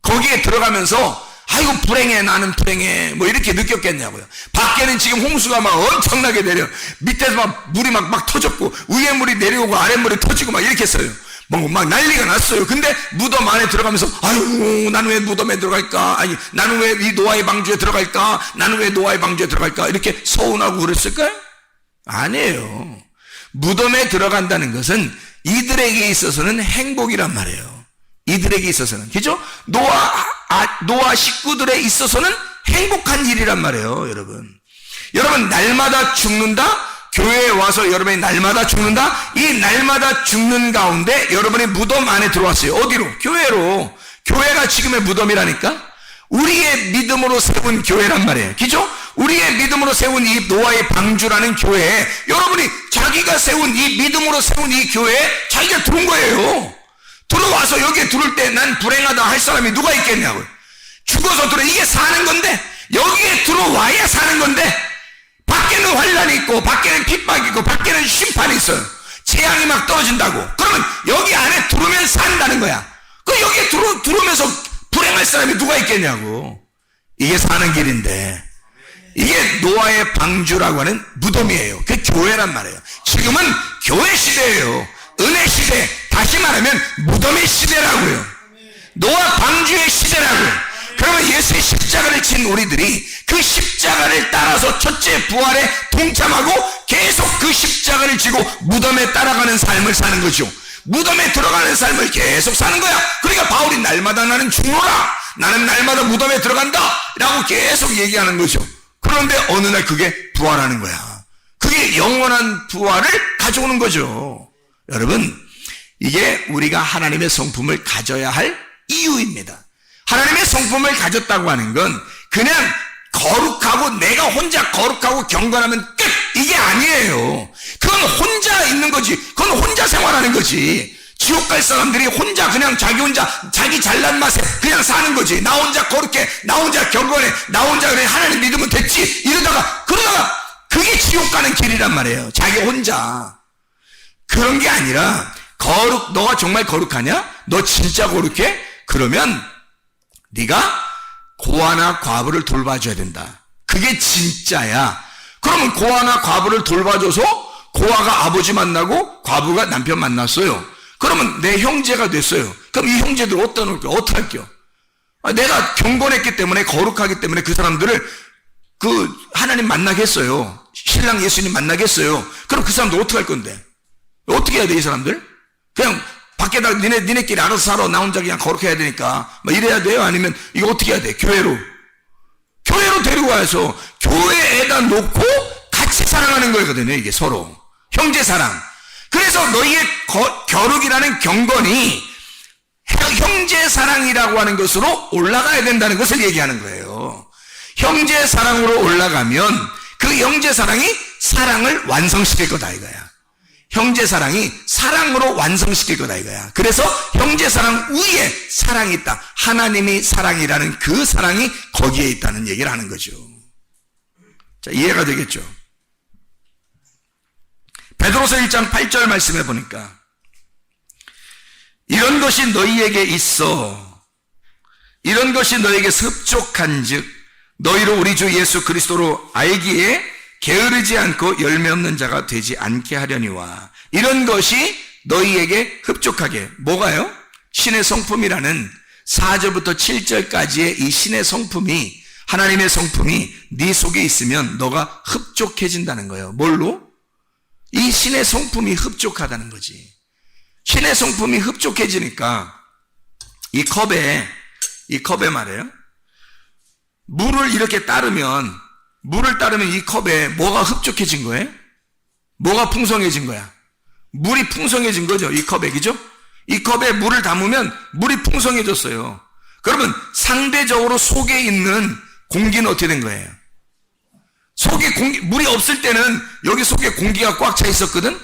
[SPEAKER 3] 거기에 들어가면서 아이고 불행해, 나는 불행해, 뭐 이렇게 느꼈겠냐고요. 밖에는 지금 홍수가 막 엄청나게 내려. 밑에서 막 물이 막 터졌고 위에 물이 내려오고 아래 물이 터지고 막 이렇게 했어요. 막 난리가 났어요. 근데 무덤 안에 들어가면서 아유, 나는 왜 무덤에 들어갈까? 아니, 나는 왜 이 노아의 방주에 들어갈까? 나는 왜 노아의 방주에 들어갈까? 이렇게 서운하고 그랬을까요? 아니에요. 무덤에 들어간다는 것은 이들에게 있어서는 행복이란 말이에요. 이들에게 있어서는. 그죠? 노아 식구들에 있어서는 행복한 일이란 말이에요, 여러분, 날마다 죽는다? 교회에 와서 여러분이 날마다 죽는다? 이 날마다 죽는 가운데 여러분이 무덤 안에 들어왔어요. 어디로? 교회로. 교회가 지금의 무덤이라니까? 우리의 믿음으로 세운 교회란 말이에요. 그죠? 우리의 믿음으로 세운 이 노아의 방주라는 교회에 여러분이 자기가 세운 이 믿음으로 세운 이 교회에 자기가 들어온 거예요. 들어와서 여기에 들어올 때 난 불행하다 할 사람이 누가 있겠냐고요. 죽어서 이게 사는 건데, 여기에 들어와야 사는 건데, 밖에는 환란이 있고 밖에는 핍박이 있고 밖에는 심판이 있어요. 재앙이 막 떨어진다고. 그러면 여기 안에 들어오면 산다는 거야. 그 여기에 들어오면서 불행할 사람이 누가 있겠냐고. 이게 사는 길인데, 이게 노아의 방주라고 하는 무덤이에요. 그게 교회란 말이에요. 지금은 교회 시대예요. 은혜 시대. 다시 말하면 무덤의 시대라고요. 노아 방주의 시대라고요. 그러면 예수의 십자가를 진 우리들이 그 십자가를 따라서 첫째 부활에 동참하고 계속 그 십자가를 지고 무덤에 따라가는 삶을 사는 거죠. 무덤에 들어가는 삶을 계속 사는 거야. 그러니까 바울이 날마다 나는 죽노라, 나는 날마다 무덤에 들어간다 라고 계속 얘기하는 거죠. 그런데 어느 날 그게 부활하는 거야. 그게 영원한 부활을 가져오는 거죠. 여러분, 이게 우리가 하나님의 성품을 가져야 할 이유입니다. 하나님의 성품을 가졌다고 하는 건 그냥 거룩하고 내가 혼자 거룩하고 경건하면 끝, 이게 아니에요. 그건 혼자 있는 거지. 그건 혼자 생활하는 거지. 지옥 갈 사람들이 혼자 그냥 자기 잘난 맛에 그냥 사는 거지. 나 혼자 거룩해, 나 혼자 경건해, 나 혼자 그래, 하나님 믿으면 됐지, 그러다가 그게 지옥 가는 길이란 말이에요. 자기 혼자. 그런 게 아니라 너가 정말 거룩하냐? 너 진짜 거룩해? 그러면 네가 고아나 과부를 돌봐줘야 된다. 그게 진짜야. 그러면 고아나 과부를 돌봐줘서 고아가 아버지 만나고 과부가 남편 만났어요. 그러면 내 형제가 됐어요. 그럼 이 형제들 어떻게 할게요? 내가 경건했기 때문에, 거룩하기 때문에 그 사람들을 하나님 만나겠어요. 신랑 예수님 만나겠어요. 그럼 그 사람들 어떻게 할 건데? 어떻게 해야 돼, 이 사람들? 그냥 밖에다 니네끼리 알아서 살아. 나 혼자 그냥 거룩해야 되니까. 이래야 돼요? 아니면 이거 어떻게 해야 돼? 교회로 데리고 와서 교회에다 놓고 같이 사랑하는 거거든요. 이게 서로. 형제 사랑. 그래서 너희의 겨룩이라는 경건이 형제 사랑이라고 하는 것으로 올라가야 된다는 것을 얘기하는 거예요. 형제 사랑으로 올라가면 그 형제 사랑이 사랑을 완성시킬 거다 이거야. 형제 사랑이 사랑으로 완성시킬 거다 이거야. 그래서 형제 사랑 위에 사랑이 있다. 하나님이 사랑이라는 그 사랑이 거기에 있다는 얘기를 하는 거죠. 자, 이해가 되겠죠? 베드로서 1장 8절 말씀해 보니까 이런 것이 너희에게 있어. 이런 것이 너희에게 흡족한 즉 너희로 우리 주 예수 그리스도로 알기에 게으르지 않고 열매 없는 자가 되지 않게 하려니와. 이런 것이 너희에게 흡족하게. 뭐가요? 신의 성품이라는 4절부터 7절까지의 이 신의 성품이, 하나님의 성품이 네 속에 있으면 너가 흡족해진다는 거예요. 뭘로? 이 신의 성품이 흡족하다는 거지. 신의 성품이 흡족해지니까 이 컵에 말이에요. 물을 이렇게 따르면 이 컵에 뭐가 흡족해진 거예요? 뭐가 풍성해진 거야? 물이 풍성해진 거죠. 이 컵에, 그죠? 이 컵에 물을 담으면 물이 풍성해졌어요. 그러면 상대적으로 속에 있는 공기는 어떻게 된 거예요? 속에 물이 없을 때는 여기 속에 공기가 꽉 차 있었거든?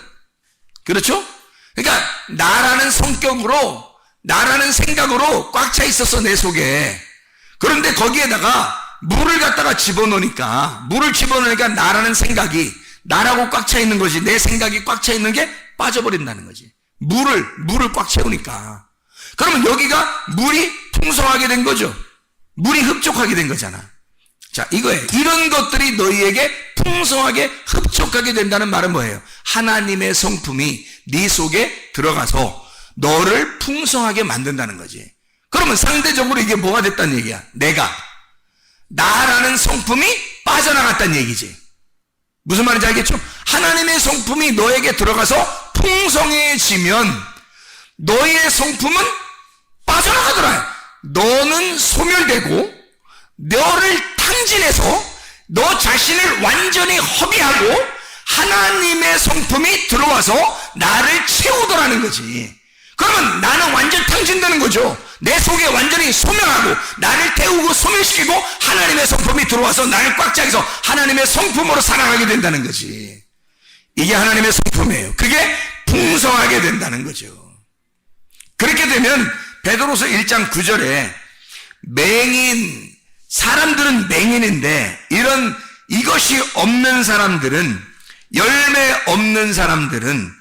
[SPEAKER 3] 그렇죠? 그러니까 나라는 성격으로, 나라는 생각으로 꽉 차 있었어, 내 속에. 그런데 거기에다가 물을 갖다가 집어넣으니까 나라는 생각이, 나라고 꽉 차 있는 것이, 내 생각이 꽉 차 있는 게 빠져버린다는 거지. 물을 꽉 채우니까. 그러면 여기가 물이 풍성하게 된 거죠. 물이 흡족하게 된 거잖아. 자, 이거예요. 이런 것들이 너희에게 풍성하게 흡족하게 된다는 말은 뭐예요? 하나님의 성품이 네 속에 들어가서 너를 풍성하게 만든다는 거지. 그러면 상대적으로 이게 뭐가 됐다는 얘기야? 나라는 성품이 빠져나갔다는 얘기지. 무슨 말인지 알겠죠? 하나님의 성품이 너에게 들어가서 풍성해지면 너의 성품은 빠져나가더라. 너는 소멸되고 너를 탕진해서 너 자신을 완전히 허비하고 하나님의 성품이 들어와서 나를 채우더라는 거지. 그러면 나는 완전 탕진되는 거죠. 내 속에 완전히 소멸하고 나를 태우고 소멸시키고 하나님의 성품이 들어와서 나를 꽉 차서 하나님의 성품으로 살아가게 된다는 거지. 이게 하나님의 성품이에요. 그게 풍성하게 된다는 거죠. 그렇게 되면 베드로서 1장 9절에 사람들은 맹인인데 이것이 없는 사람들은, 열매 없는 사람들은,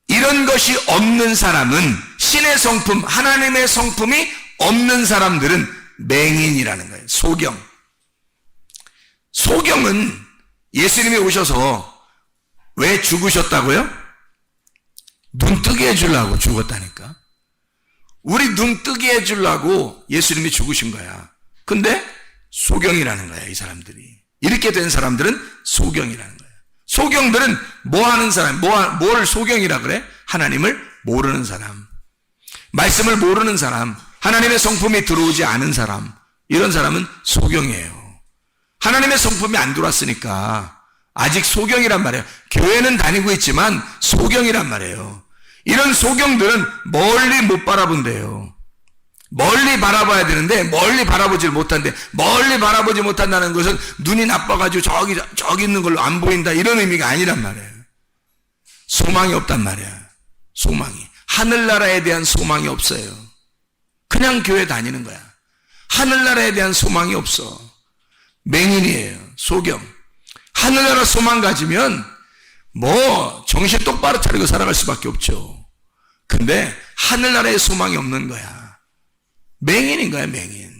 [SPEAKER 3] 이런 것이 없는 사람은, 신의 성품, 하나님의 성품이 없는 사람들은 맹인이라는 거예요. 소경은 예수님이 오셔서 왜 죽으셨다고요? 눈 뜨게 해주려고 죽었다니까. 우리 눈 뜨게 해주려고 예수님이 죽으신 거야. 근데 소경이라는 거야, 이 사람들이. 이렇게 된 사람들은 소경이라는 거야. 소경들은 뭐 하는 사람, 뭘 소경이라 그래? 하나님을 모르는 사람, 말씀을 모르는 사람, 하나님의 성품이 들어오지 않은 사람, 이런 사람은 소경이에요. 하나님의 성품이 안 들어왔으니까 아직 소경이란 말이에요. 교회는 다니고 있지만 소경이란 말이에요. 이런 소경들은 멀리 못 바라본대요. 멀리 바라봐야 되는데 멀리 바라보질 못한대. 멀리 바라보지 못한다는 것은 눈이 나빠가지고 저기 있는 걸로 안 보인다, 이런 의미가 아니란 말이에요. 소망이 없단 말이야. 소망이. 하늘나라에 대한 소망이 없어요. 그냥 교회 다니는 거야. 하늘나라에 대한 소망이 없어. 맹인이에요. 소경. 하늘나라 소망 가지면 정신 똑바로 차리고 살아갈 수밖에 없죠. 근데 하늘나라에 소망이 없는 거야. 맹인인 거야, 맹인.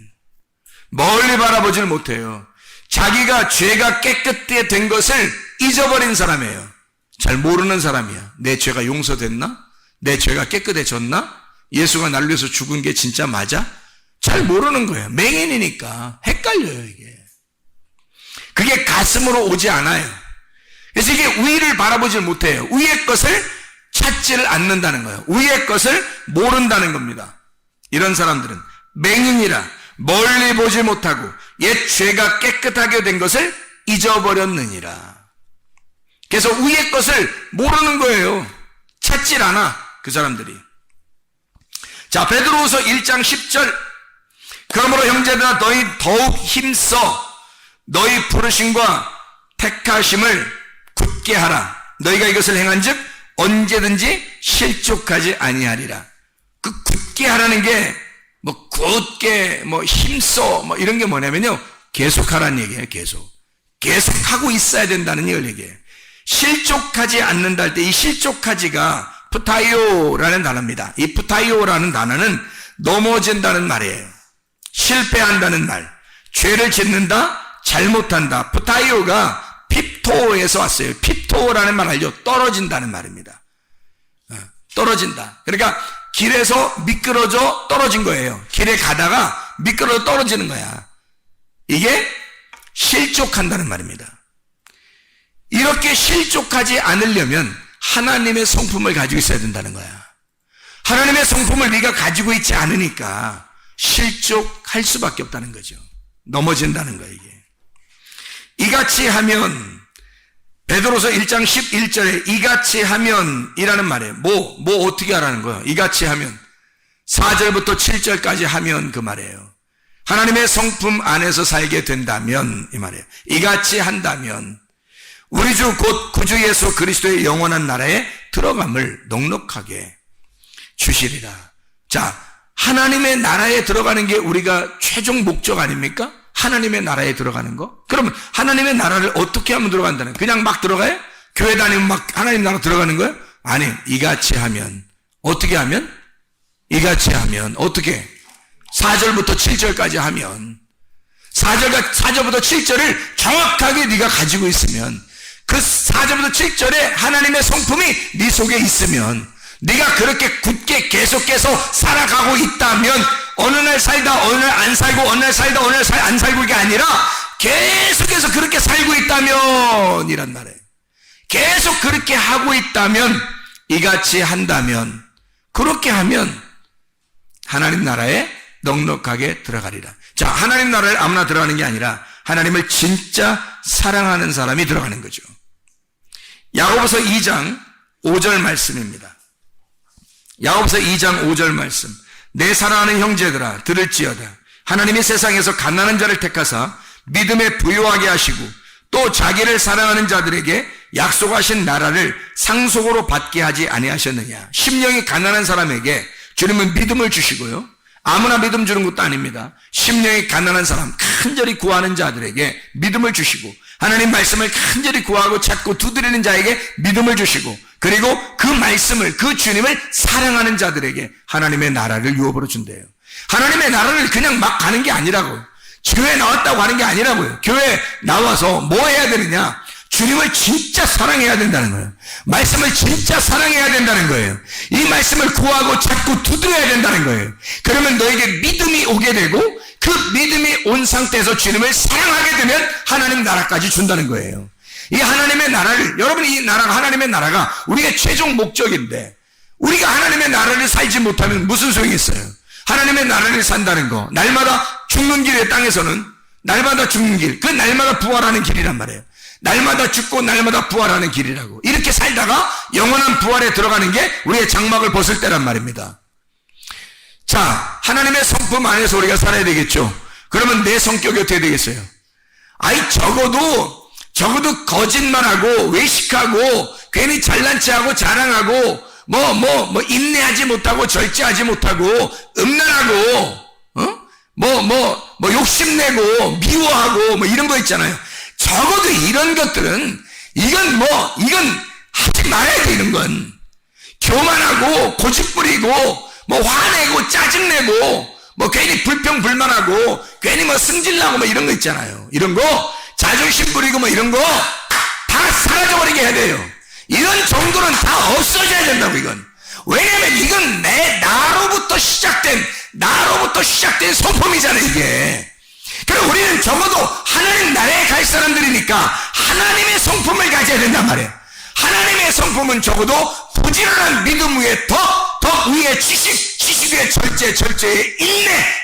[SPEAKER 3] 멀리 바라보질 못해요. 자기가 죄가 깨끗게 된 것을 잊어버린 사람이에요. 잘 모르는 사람이야. 내 죄가 용서됐나? 내 죄가 깨끗해졌나? 예수가 나를 위해서 죽은 게 진짜 맞아? 잘 모르는 거예요. 맹인이니까 헷갈려요, 이게. 그게 가슴으로 오지 않아요. 그래서 이게 위를 바라보질 못해요. 위의 것을 찾지를 않는다는 거예요. 위의 것을 모른다는 겁니다. 이런 사람들은 맹인이라 멀리 보지 못하고 옛 죄가 깨끗하게 된 것을 잊어버렸느니라. 그래서 위의 것을 모르는 거예요. 찾질 않아, 그 사람들이. 자, 베드로후서 1장 10절. 그러므로 형제들아 너희 더욱 힘써 너희 부르심과 택하심을 굳게 하라. 너희가 이것을 행한즉 언제든지 실족하지 아니하리라. 그 굳게 하라는 게 뭐 굳게 뭐 힘써 뭐 이런 게 뭐냐면요, 계속하라는 얘기예요. 계속 하고 있어야 된다는 얘기예요. 실족하지 않는다 할 때 이 실족하지가 푸타이오라는 단어입니다. 이 푸타이오라는 단어는 넘어진다는 말이에요. 실패한다는 말, 죄를 짓는다, 잘못한다. 푸타이오가 핍토에서 왔어요. 핍토라는 말 알죠? 떨어진다는 말입니다. 떨어진다. 그러니까 길에서 미끄러져 떨어진 거예요. 길에 가다가 미끄러져 떨어지는 거야. 이게 실족한다는 말입니다. 이렇게 실족하지 않으려면 하나님의 성품을 가지고 있어야 된다는 거야. 하나님의 성품을 네가 가지고 있지 않으니까 실족할 수밖에 없다는 거죠. 넘어진다는 거예요, 이게. 이같이 하면, 베드로서 1장 11절에 이같이 하면 이라는 말이에요. 뭐 어떻게 하라는 거예요? 이같이 하면. 4절부터 7절까지 하면 그 말이에요. 하나님의 성품 안에서 살게 된다면 이 말이에요. 이같이 한다면 우리 주 곧 구주 예수 그리스도의 영원한 나라에 들어감을 넉넉하게 주시리라. 자, 하나님의 나라에 들어가는 게 우리가 최종 목적 아닙니까? 하나님의 나라에 들어가는 거? 그러면 하나님의 나라를 어떻게 하면 들어간다는 거예요? 그냥 막 들어가요? 교회 다니면 막 하나님 나라 들어가는 거예요? 아니, 이같이 하면. 어떻게 하면? 이같이 하면. 어떻게? 4절부터 7절까지 하면. 4절부터 7절을 정확하게 네가 가지고 있으면, 그 4절부터 7절에 하나님의 성품이 네 속에 있으면, 네가 그렇게 굳게 계속해서 살아가고 있다면, 어느 날 살다 어느 날 안 살고, 어느 날 살다 어느 날 안 살고, 이게 아니라 계속해서 그렇게 살고 있다면 이란 말이에요. 계속 그렇게 하고 있다면, 이같이 한다면, 그렇게 하면 하나님 나라에 넉넉하게 들어가리라. 자, 하나님 나라에 아무나 들어가는 게 아니라 하나님을 진짜 사랑하는 사람이 들어가는 거죠. 야고보서 2장 5절 말씀입니다. 야고보서 2장 5절 말씀. 내 사랑하는 형제들아 들을지어다. 하나님이 세상에서 가난한 자를 택하사 믿음에 부요하게 하시고 또 자기를 사랑하는 자들에게 약속하신 나라를 상속으로 받게 하지 아니하셨느냐. 심령이 가난한 사람에게 주님은 믿음을 주시고요, 아무나 믿음 주는 것도 아닙니다. 심령이 가난한 사람, 간절히 구하는 자들에게 믿음을 주시고, 하나님 말씀을 간절히 구하고 찾고 두드리는 자에게 믿음을 주시고, 그리고 그 말씀을, 그 주님을 사랑하는 자들에게 하나님의 나라를 유업으로 준대요. 하나님의 나라를 그냥 막 가는 게 아니라고요. 교회 나왔다고 하는 게 아니라고요. 교회 나와서 뭐 해야 되느냐? 주님을 진짜 사랑해야 된다는 거예요. 말씀을 진짜 사랑해야 된다는 거예요. 이 말씀을 구하고 찾고 두드려야 된다는 거예요. 그러면 너에게 믿음이 오게 되고, 그 믿음이 온 상태에서 주님을 사랑하게 되면 하나님 나라까지 준다는 거예요. 이 하나님의 나라를, 여러분, 이 나라가, 하나님의 나라가 우리의 최종 목적인데, 우리가 하나님의 나라를 살지 못하면 무슨 소용이 있어요? 하나님의 나라를 산다는 거, 날마다 죽는 길의 땅에서는 날마다 죽는 길, 그 날마다 부활하는 길이란 말이에요. 날마다 죽고 날마다 부활하는 길이라고. 이렇게 살다가 영원한 부활에 들어가는 게 우리의 장막을 벗을 때란 말입니다. 자, 하나님의 성품 안에서 우리가 살아야 되겠죠. 그러면 내 성격이 어떻게 되겠어요? 아이, 적어도 거짓말하고 외식하고 괜히 잘난 체하고 자랑하고 인내하지 못하고 절제하지 못하고 음란하고 욕심내고 미워하고 이런 거 있잖아요. 적어도 이런 것들은 이건 하지 말아야 돼. 이런 건 교만하고 고집부리고 화내고 짜증내고 괜히 불평불만하고 괜히 승질나고 이런 거 있잖아요. 이런 거 자존심 부리고 이런 거 다 사라져버리게 해야 돼요. 이런 정도는 다 없어져야 된다고. 이건 왜냐면 이건 나로부터 시작된 나로부터 시작된 성품이잖아요, 이게. 그럼 우리는 적어도 하나님 나라에 갈 사람들이니까 하나님의 성품을 가져야 된단 말이에요. 하나님의 성품은 적어도 부지런한 믿음 위에 덕 위에 지식 위에 절제에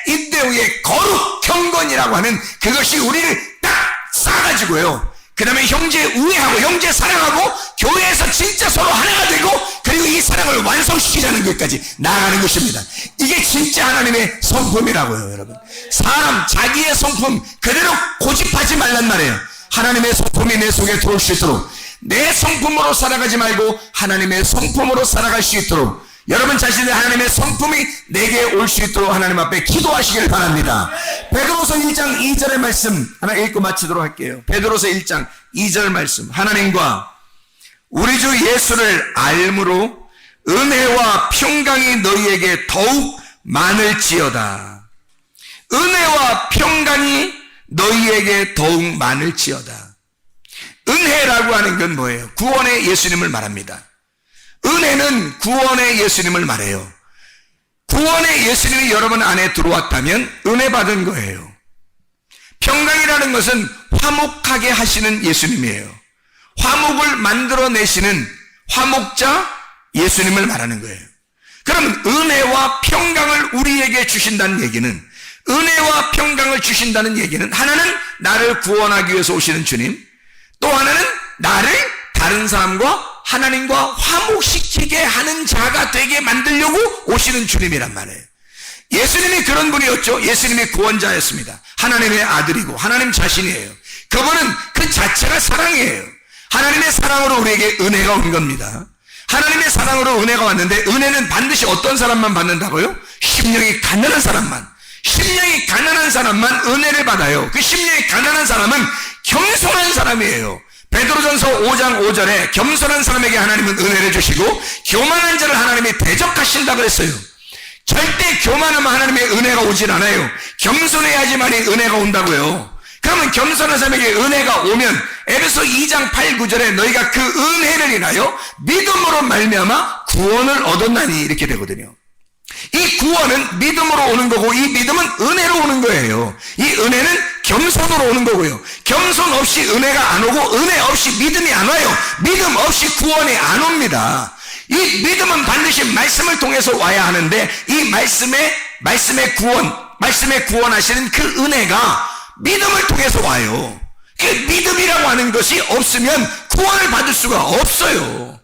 [SPEAKER 3] 인내 위에 거룩, 경건이라고 하는 그것이 우리를 딱 쌓아가지고요. 그 다음에 형제 우애하고 형제 사랑하고 교회에서 진짜 서로 하나가 되고 그리고 이 사랑을 완성시키자는 것까지 나아가는 것입니다. 이게 진짜 하나님의 성품이라고요, 여러분. 사람 자기의 성품 그대로 고집하지 말란 말이에요. 하나님의 성품이 내 속에 들어올 수 있도록, 내 성품으로 살아가지 말고 하나님의 성품으로 살아갈 수 있도록, 여러분 자신의 하나님의 성품이 내게 올 수 있도록 하나님 앞에 기도하시길 바랍니다. 베드로서 1장 2절의 말씀 하나 읽고 마치도록 할게요. 베드로서 1장 2절 말씀. 하나님과 우리 주 예수를 알므로 은혜와 평강이 너희에게 더욱 많을지어다. 은혜와 평강이 너희에게 더욱 많을지어다. 은혜라고 하는 건 뭐예요? 구원의 예수님을 말합니다. 은혜는 구원의 예수님을 말해요. 구원의 예수님이 여러분 안에 들어왔다면 은혜 받은 거예요. 평강이라는 것은 화목하게 하시는 예수님이에요. 화목을 만들어내시는 화목자 예수님을 말하는 거예요. 그럼 은혜와 평강을 우리에게 주신다는 얘기는, 은혜와 평강을 주신다는 얘기는, 하나는 나를 구원하기 위해서 오시는 주님, 또 하나는 나를 다른 사람과 하나님과 화목시키게 하는 자가 되게 만들려고 오시는 주님이란 말이에요. 예수님이 그런 분이었죠. 예수님이 구원자였습니다. 하나님의 아들이고 하나님 자신이에요. 그분은 그 자체가 사랑이에요. 하나님의 사랑으로 우리에게 은혜가 온 겁니다. 하나님의 사랑으로 은혜가 왔는데, 은혜는 반드시 어떤 사람만 받는다고요? 심령이 가난한 사람만. 심령이 가난한 사람만 은혜를 받아요. 그 심령이 가난한 사람은 겸손한 사람이에요. 베드로전서 5장 5절에 겸손한 사람에게 하나님은 은혜를 주시고 교만한 자를 하나님이 대적하신다 그랬어요. 절대 교만하면 하나님의 은혜가 오질 않아요. 겸손해야지만이 은혜가 온다고요. 그러면 겸손한 사람에게 은혜가 오면 에베소 2장 8, 9절에 너희가 그 은혜를 인하여 믿음으로 말미암아 구원을 얻었나니 이렇게 되거든요. 이 구원은 믿음으로 오는 거고, 이 믿음은 은혜로 오는 거예요. 이 은혜는 겸손으로 오는 거고요. 겸손 없이 은혜가 안 오고, 은혜 없이 믿음이 안 와요. 믿음 없이 구원이 안 옵니다. 이 믿음은 반드시 말씀을 통해서 와야 하는데, 이 말씀의 구원하시는 그 은혜가 믿음을 통해서 와요. 그 믿음이라고 하는 것이 없으면 구원을 받을 수가 없어요.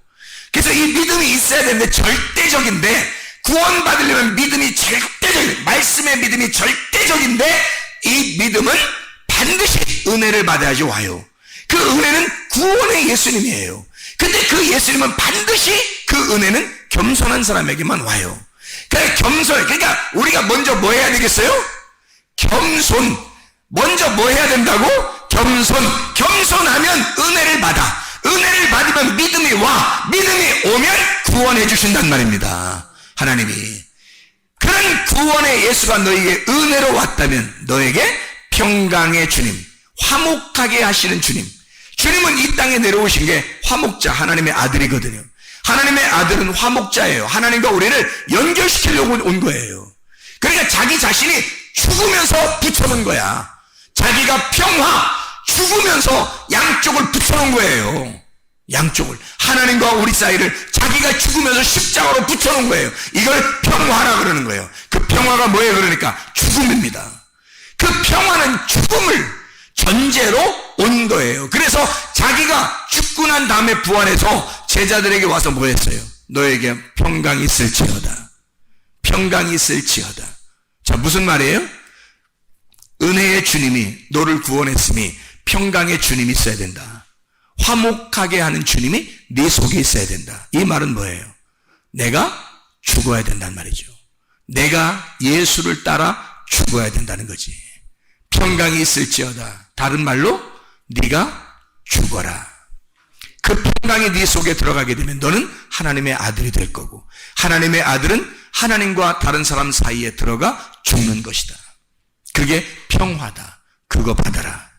[SPEAKER 3] 그래서 이 믿음이 있어야 되는데, 절대적인데, 구원받으려면 믿음이 절대적인, 말씀의 믿음이 절대적인데, 이 믿음은 반드시 은혜를 받아야지 와요. 그 은혜는 구원의 예수님이에요. 근데 그 예수님은 반드시 그 은혜는 겸손한 사람에게만 와요. 그러니까 우리가 먼저 뭐 해야 되겠어요? 겸손. 먼저 뭐 해야 된다고? 겸손하면 은혜를 받아. 은혜를 받으면 믿음이 와. 믿음이 오면 구원해 주신단 말입니다. 하나님이. 그런 구원의 예수가 너에게 은혜로 왔다면 너에게 평강의 주님, 화목하게 하시는 주님. 주님은 이 땅에 내려오신 게 화목자, 하나님의 아들이거든요. 하나님의 아들은 화목자예요. 하나님과 우리를 연결시키려고 온 거예요. 그러니까 자기 자신이 죽으면서 붙여놓은 거야. 자기가 평화, 죽으면서 양쪽을 붙여놓은 거예요. 양쪽을. 하나님과 우리 사이를 자기가 죽으면서 십자가로 붙여놓은 거예요. 이걸 평화라 그러는 거예요. 그 평화가 뭐예요? 그러니까 죽음입니다. 그 평화는 죽음을 전제로 온 거예요. 그래서 자기가 죽고 난 다음에 부활해서 제자들에게 와서 뭐 했어요? 너에게 평강이 있을지어다. 평강이 있을지어다. 자, 무슨 말이에요? 은혜의 주님이 너를 구원했으니 평강의 주님이 있어야 된다. 화목하게 하는 주님이 네 속에 있어야 된다. 이 말은 뭐예요? 내가 죽어야 된다는 말이죠. 내가 예수를 따라 죽어야 된다는 거지. 평강이 있을지어다. 다른 말로 네가 죽어라. 그 평강이 네 속에 들어가게 되면 너는 하나님의 아들이 될 거고, 하나님의 아들은 하나님과 다른 사람 사이에 들어가 죽는 것이다. 그게 평화다. 그거 받아라.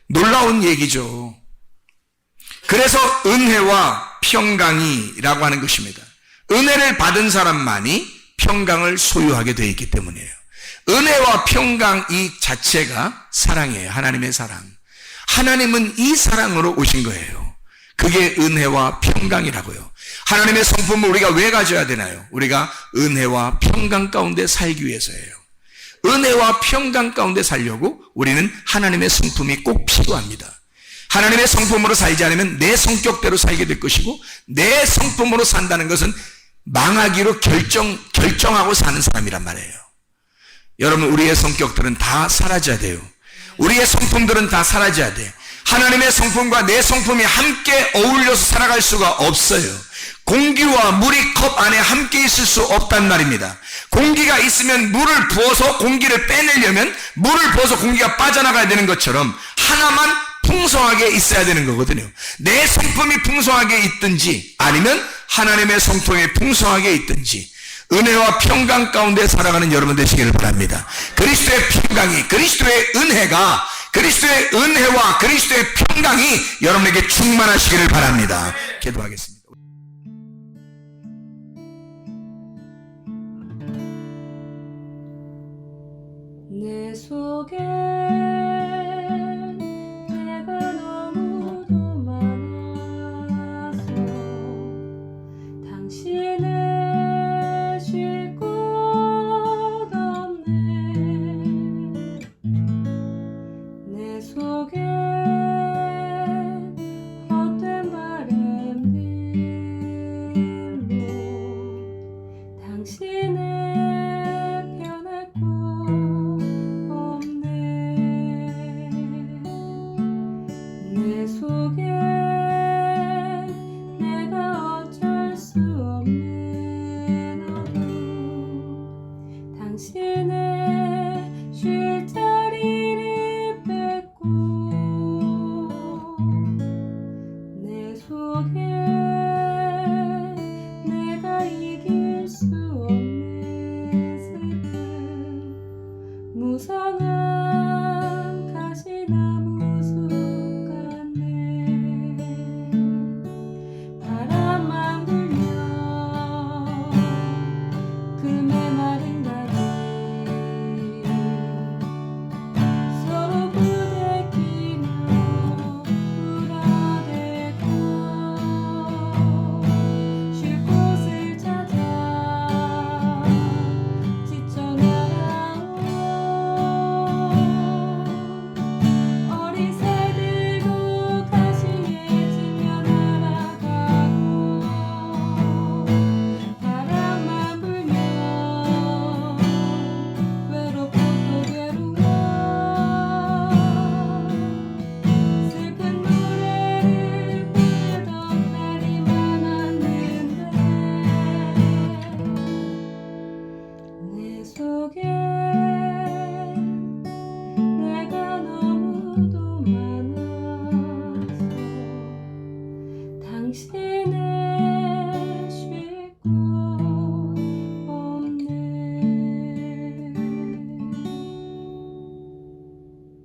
[SPEAKER 3] 놀라운 얘기죠. 그래서 은혜와 평강이라고 하는 것입니다. 은혜를 받은 사람만이 평강을 소유하게 되어 있기 때문이에요. 은혜와 평강 이 자체가 사랑이에요. 하나님의 사랑. 하나님은 이 사랑으로 오신 거예요. 그게 은혜와 평강이라고요. 하나님의 성품을 우리가 왜 가져야 되나요? 우리가 은혜와 평강 가운데 살기 위해서예요. 은혜와 평강 가운데 살려고 우리는 하나님의 성품이 꼭 필요합니다. 하나님의 성품으로 살지 않으면 내 성격대로 살게 될 것이고, 내 성품으로 산다는 것은 망하기로 결정하고 사는 사람이란 말이에요. 여러분, 우리의 성격들은 다 사라져야 돼요. 우리의 성품들은 다 사라져야 돼. 하나님의 성품과 내 성품이 함께 어울려서 살아갈 수가 없어요. 공기와 물이 컵 안에 함께 있을 수 없단 말입니다. 공기가 있으면 물을 부어서 공기를 빼내려면 물을 부어서 공기가 빠져나가야 되는 것처럼 하나만 풍성하게 있어야 되는 거거든요. 내 성품이 풍성하게 있든지 아니면 하나님의 성품이 풍성하게 있든지 은혜와 평강 가운데 살아가는 여러분 되시기를 바랍니다. 그리스도의 평강이, 그리스도의 은혜가, 그리스도의 은혜와 그리스도의 평강이 여러분에게 충만하시기를 바랍니다. 기도하겠습니다.